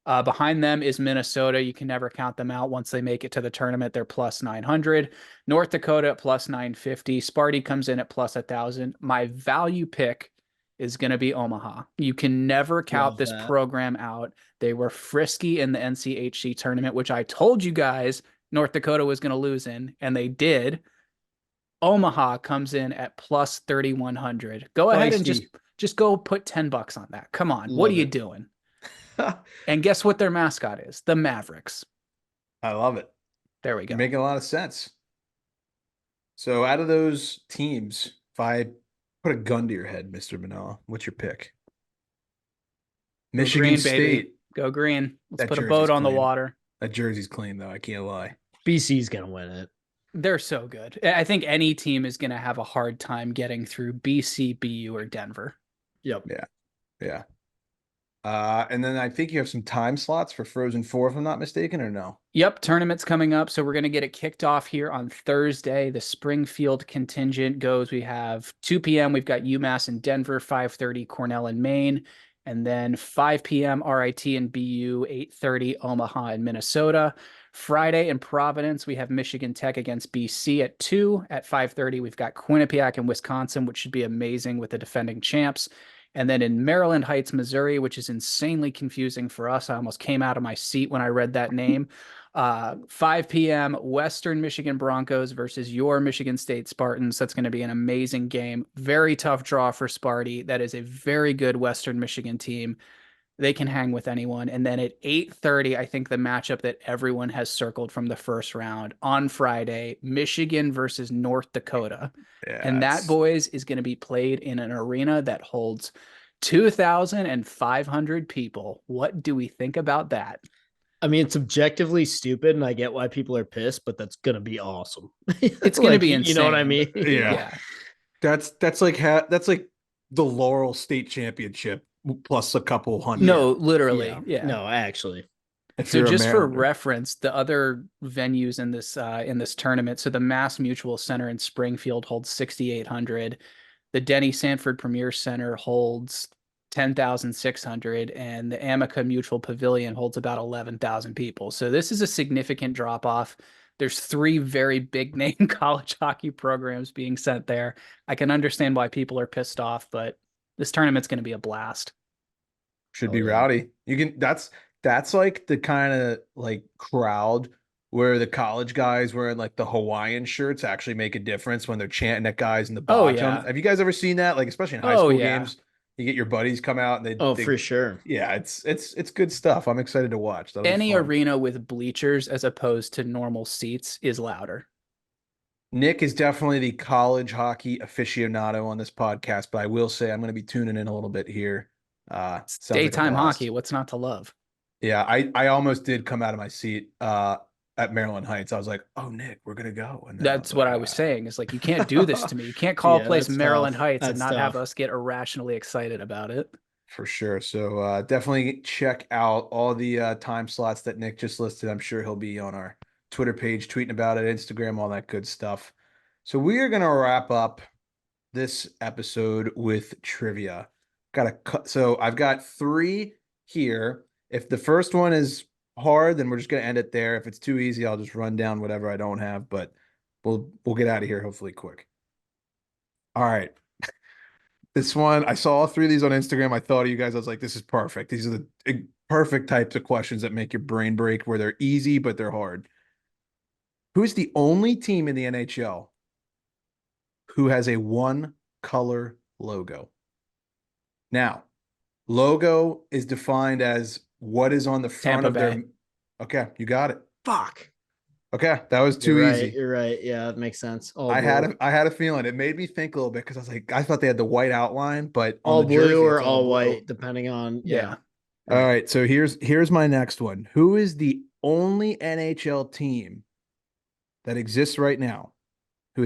Speaker 2: Behind them is Minnesota. You can never count them out. Once they make it to the tournament, they're plus 900. North Dakota at plus 950. Sparty comes in at plus 1,000. My value pick is going to be Omaha. You can never count this program out. They were frisky in the NCHC tournament, which I told you guys North Dakota was going to lose in, and they did. Omaha comes in at plus 3,100. Go ahead and just go put $10 on that. Come on. What are you doing? And guess what their mascot is? The Mavericks.
Speaker 1: I love it.
Speaker 2: There we go.
Speaker 1: You're making a lot of sense. So out of those teams, if I put a gun to your head, Mr. Manella, what's your pick? Michigan
Speaker 2: green,
Speaker 1: State.
Speaker 2: Baby. Go green. Let's put a boat on the water.
Speaker 1: That jersey's clean, though. I can't lie.
Speaker 3: BC's going to win it.
Speaker 2: They're so good. I think any team is going to have a hard time getting through BC, BU, or Denver.
Speaker 3: Yep.
Speaker 1: Yeah. And then I think you have some time slots for Frozen 4, if I'm not mistaken, or no?
Speaker 2: Yep, tournament's coming up, so we're going to get it kicked off here on Thursday. The Springfield contingent goes. We have 2 p.m. We've got UMass in Denver, 5:30 Cornell in Maine, and then 5 p.m. RIT and BU, 8:30 Omaha in Minnesota. Friday in Providence, we have Michigan Tech against BC at 2. At 5:30, we've got Quinnipiac in Wisconsin, which should be amazing with the defending champs. And then in Maryland Heights, Missouri, which is insanely confusing for us. I almost came out of my seat when I read that name. 5 p.m. Western Michigan Broncos versus your Michigan State Spartans. That's going to be an amazing game. Very tough draw for Sparty. That is a very good Western Michigan team. They can hang with anyone. And then at 8:30, I think the matchup that everyone has circled from the first round on Friday, Michigan versus North Dakota. Yeah, and that, boys, is going to be played in an arena that holds 2,500 people. What do we think about that?
Speaker 3: I mean, it's objectively stupid, and I get why people are pissed, but that's going to be awesome.
Speaker 2: It's going to be insane.
Speaker 3: You know what I mean?
Speaker 1: Yeah. That's like the Laurel State Championship plus a couple hundred.
Speaker 2: No, literally. Yeah.
Speaker 3: No, actually.
Speaker 2: So just for reference, the other venues in this tournament, so the Mass Mutual Center in Springfield holds 6,800. The Denny Sanford Premier Center holds 10,600, and the Amica Mutual Pavilion holds about 11,000 people. So this is a significant drop off. There's 3 very big name college hockey programs being sent there. I can understand why people are pissed off, but this tournament's going to be a blast.
Speaker 1: Should be rowdy. That's like the kind of like crowd where the college guys wearing like the Hawaiian shirts actually make a difference when they're chanting at guys in the box.
Speaker 2: Oh, yeah.
Speaker 1: Have you guys ever seen that? Like, especially in high school games, you get your buddies come out and they
Speaker 3: for sure.
Speaker 1: Yeah, it's good stuff. I'm excited to watch.
Speaker 2: Any arena with bleachers as opposed to normal seats is louder.
Speaker 1: Nick is definitely the college hockey aficionado on this podcast, but I will say I'm going to be tuning in a little bit here.
Speaker 2: Daytime hockey. What's not to love?
Speaker 1: Yeah, I almost did come out of my seat at Maryland Heights. I was like, "Oh, Nick, we're gonna go." And
Speaker 2: that's what I was saying. Is like, you can't do this to me. You can't call a place Maryland Heights and not have us get irrationally excited about it.
Speaker 1: For sure. So definitely check out all the time slots that Nick just listed. I'm sure he'll be on our Twitter page, tweeting about it, Instagram, all that good stuff. So we are gonna wrap up this episode with trivia. So I've got 3 here. If the first one is hard, then we're just gonna end it there. If it's too easy, I'll just run down whatever I don't have, but we'll get out of here hopefully quick. All right. This one, I saw all 3 of these on Instagram. I thought of you guys. I was like, this is perfect. These are the perfect types of questions that make your brain break, where they're easy, but they're hard. Who is the only team in the NHL who has a 1-color logo? Now, logo is defined as what is on the front
Speaker 2: Tampa
Speaker 1: of their.
Speaker 2: Bay.
Speaker 1: Okay, you got it.
Speaker 3: Fuck.
Speaker 1: Okay, that was too
Speaker 3: You're right.
Speaker 1: easy.
Speaker 3: You're right. Yeah, that makes sense. All
Speaker 1: I
Speaker 3: blue.
Speaker 1: had a feeling. It made me think a little bit because I was like, I thought they had the white outline, but on
Speaker 3: all
Speaker 1: the
Speaker 3: blue
Speaker 1: jersey,
Speaker 3: or
Speaker 1: it's
Speaker 3: all
Speaker 1: blue.
Speaker 3: white, depending on
Speaker 2: Yeah.
Speaker 1: All right, so here's my next one. Who is the only NHL team that exists right now who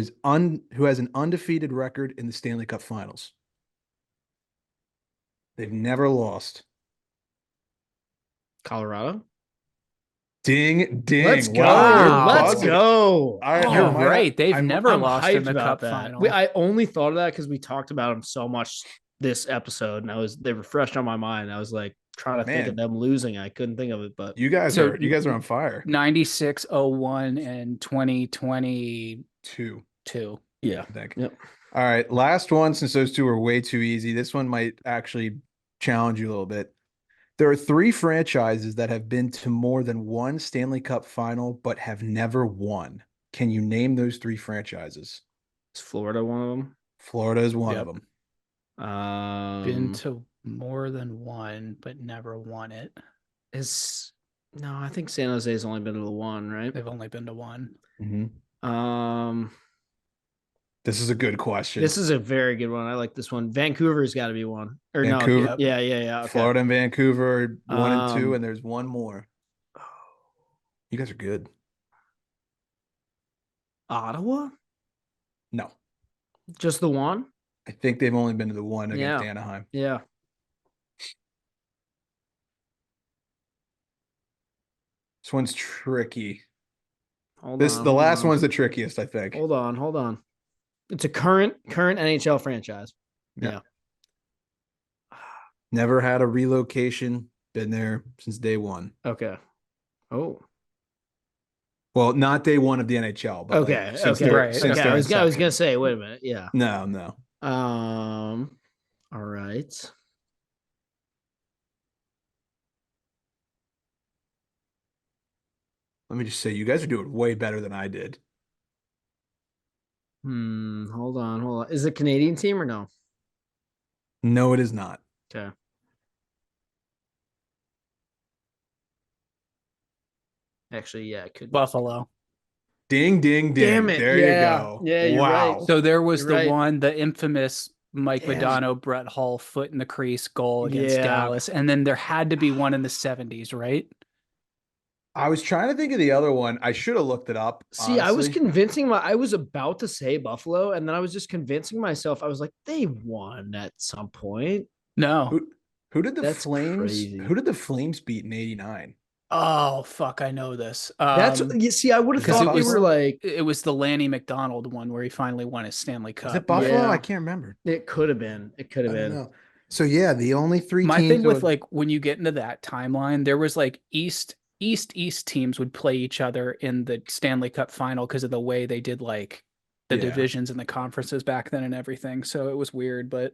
Speaker 1: has an undefeated record in the Stanley Cup Finals? They've never lost.
Speaker 3: Colorado.
Speaker 1: Ding, ding.
Speaker 3: Let's go.
Speaker 1: Wow, you're
Speaker 3: Let's
Speaker 1: buzzing.
Speaker 3: go.
Speaker 1: All right,
Speaker 2: You're
Speaker 1: I might have-
Speaker 2: right. They've
Speaker 1: I'm-
Speaker 2: never
Speaker 3: I'm
Speaker 2: lost in
Speaker 3: hyped
Speaker 2: the
Speaker 3: about
Speaker 2: cup
Speaker 3: that.
Speaker 2: final.
Speaker 3: I only thought of that because we talked about them so much this episode, and they were fresh on my mind. I was like trying to think of
Speaker 1: Man.
Speaker 3: them losing. I couldn't think of it, but
Speaker 1: You guys
Speaker 2: So-
Speaker 1: are on fire.
Speaker 2: 96, 01, and 2022.
Speaker 1: 2,
Speaker 3: yeah.
Speaker 1: I think.
Speaker 3: Yep.
Speaker 1: All right, last one, since those 2 were way too easy. This one might actually challenge you a little bit. There are 3 franchises that have been to more than one Stanley Cup final, but have never won. Can you name those 3 franchises?
Speaker 3: Is Florida one of them?
Speaker 1: Florida is one of
Speaker 2: Yep.
Speaker 1: them.
Speaker 2: Been to more than one, but never won it.
Speaker 3: No, I think San Jose's only been to the one, right?
Speaker 2: They've only been to one.
Speaker 1: This is a good question.
Speaker 3: This is a very good one. I like this one. Vancouver's got to be one. Or
Speaker 1: Vancouver.
Speaker 3: no, yeah. Okay.
Speaker 1: Florida and Vancouver, 1 and 2,
Speaker 3: Um,
Speaker 1: and there's one more. You guys are good.
Speaker 3: Ottawa?
Speaker 1: No,
Speaker 3: Just the one?
Speaker 1: I think they've only been to the one against
Speaker 3: Yeah.
Speaker 1: Anaheim.
Speaker 3: Yeah.
Speaker 1: This one's tricky.
Speaker 3: Hold on.
Speaker 1: The last
Speaker 3: on.
Speaker 1: one's the trickiest, I think.
Speaker 3: Hold on. It's a current NHL franchise.
Speaker 1: Yeah. Never had a relocation. Been there since day 1.
Speaker 3: Okay. Oh.
Speaker 1: Well, not day 1 of the NHL, but
Speaker 3: Okay.
Speaker 1: since
Speaker 3: Okay.
Speaker 1: their-
Speaker 2: Right.
Speaker 1: since
Speaker 3: Okay.
Speaker 1: their
Speaker 3: I was
Speaker 1: inception.
Speaker 3: gonna say, wait a minute. Yeah.
Speaker 1: No.
Speaker 3: All right.
Speaker 1: Let me just say, you guys are doing way better than I did.
Speaker 3: Hold on. Is it a Canadian team or no?
Speaker 1: No, it is not.
Speaker 3: Okay. Actually, yeah, it could be.
Speaker 2: Buffalo.
Speaker 1: Ding, ding, ding.
Speaker 3: Damn it.
Speaker 1: There
Speaker 3: Yeah.
Speaker 1: you go.
Speaker 3: Yeah, you're
Speaker 1: wow.
Speaker 3: right.
Speaker 2: So there was
Speaker 3: You're
Speaker 2: the
Speaker 3: right.
Speaker 2: one, the infamous Mike
Speaker 3: Damn.
Speaker 2: Modano, Brett Hull foot in the crease goal against
Speaker 3: Yeah.
Speaker 2: Dallas. And then there had to be one in the 70s, right?
Speaker 1: I was trying to think of the other one. I should have looked it up.
Speaker 3: See, I was
Speaker 1: honestly.
Speaker 3: I was about to say Buffalo, and then I was just convincing myself. I was like, they won at some point.
Speaker 2: No.
Speaker 1: Who did the
Speaker 3: That's
Speaker 1: Flames?
Speaker 3: crazy.
Speaker 1: Who did the Flames beat in '89?
Speaker 2: Oh, fuck. I know this.
Speaker 3: That's you see, I would have
Speaker 2: because
Speaker 3: thought
Speaker 2: it
Speaker 3: they
Speaker 2: was-
Speaker 3: were like
Speaker 2: It was the Lanny McDonald one where he finally won his Stanley Cup.
Speaker 1: Was it Buffalo?
Speaker 3: Yeah.
Speaker 1: I can't remember.
Speaker 3: it could have been. It could have
Speaker 1: I don't
Speaker 3: been.
Speaker 1: know. So yeah, the only 3
Speaker 2: My
Speaker 1: teams
Speaker 2: thing with
Speaker 1: that-
Speaker 2: like when you get into that timeline, there was like East teams would play each other in the Stanley Cup final because of the way they did like the
Speaker 1: Yeah.
Speaker 2: divisions and the conferences back then and everything. So it was weird, but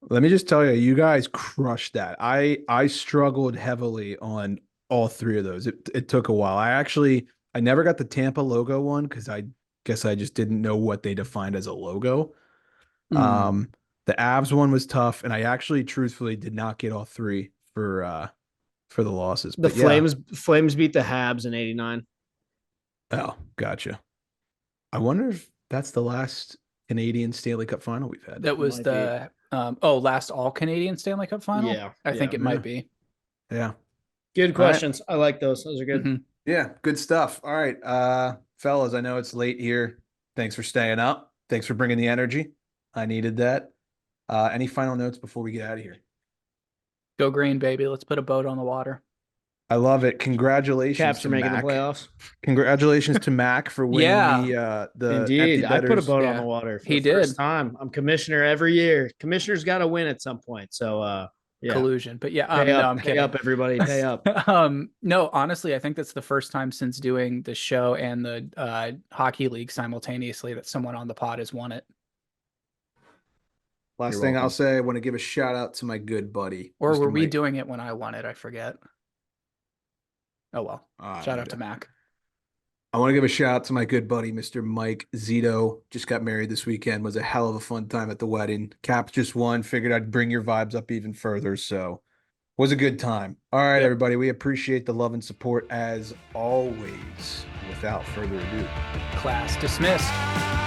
Speaker 1: Let me just tell you, you guys crushed that. I struggled heavily on all 3 of those. It took a while. I never got the Tampa logo one because I guess I just didn't know what they defined as a logo. The Avs one was tough, and I actually truthfully did not get all 3 for the losses.
Speaker 3: The
Speaker 1: But yeah.
Speaker 3: Flames beat the Habs in '89.
Speaker 1: Oh, gotcha. I wonder if that's the last Canadian Stanley Cup final we've had.
Speaker 2: that was
Speaker 3: might
Speaker 2: the last all Canadian Stanley Cup final.
Speaker 3: Yeah,
Speaker 2: I think
Speaker 3: yeah.
Speaker 2: it might be.
Speaker 1: Yeah.
Speaker 3: Good
Speaker 1: All right.
Speaker 3: questions. I like those. Those are good.
Speaker 2: Mhm.
Speaker 1: Yeah, good stuff. All right, fellas, I know it's late here. Thanks for staying up. Thanks for bringing the energy. I needed that. Any final notes before we get out of here?
Speaker 2: Go green, baby. Let's put a boat on the water.
Speaker 1: I love it. Congratulations
Speaker 3: Caps
Speaker 1: to
Speaker 3: are making
Speaker 1: Mac.
Speaker 3: the playoffs.
Speaker 1: Congratulations to Mac for winning the Empty
Speaker 3: Indeed, I put a
Speaker 1: Betters.
Speaker 3: boat on
Speaker 2: Yeah,
Speaker 3: the water for
Speaker 2: he
Speaker 3: the first
Speaker 2: did.
Speaker 3: time. I'm commissioner every year. Commissioner's got to win at some point. So, yeah,
Speaker 2: Collusion. But yeah,
Speaker 3: pay
Speaker 2: no,
Speaker 3: up,
Speaker 2: I'm
Speaker 3: pay
Speaker 2: kidding.
Speaker 3: up, everybody, pay up.
Speaker 2: No, honestly, I think that's the first time since doing the show and the hockey league simultaneously that someone on the pod has won it.
Speaker 1: Last
Speaker 3: You're
Speaker 1: thing I'll
Speaker 3: welcome.
Speaker 1: say, I want to give a shout out to my good buddy.
Speaker 2: Or
Speaker 1: Mr.
Speaker 2: were we
Speaker 1: Mike.
Speaker 2: doing it when I won it? I forget. Oh well. Shout out to Mac.
Speaker 1: I want to give a shout out to my good buddy, Mr. Mike Zito. Just got married this weekend. Was a hell of a fun time at the wedding. Caps just won. Figured I'd bring your vibes up even further. So was a good time. All right,
Speaker 2: Yep.
Speaker 1: everybody. We appreciate the love and support as always. Without further ado.
Speaker 2: Class dismissed.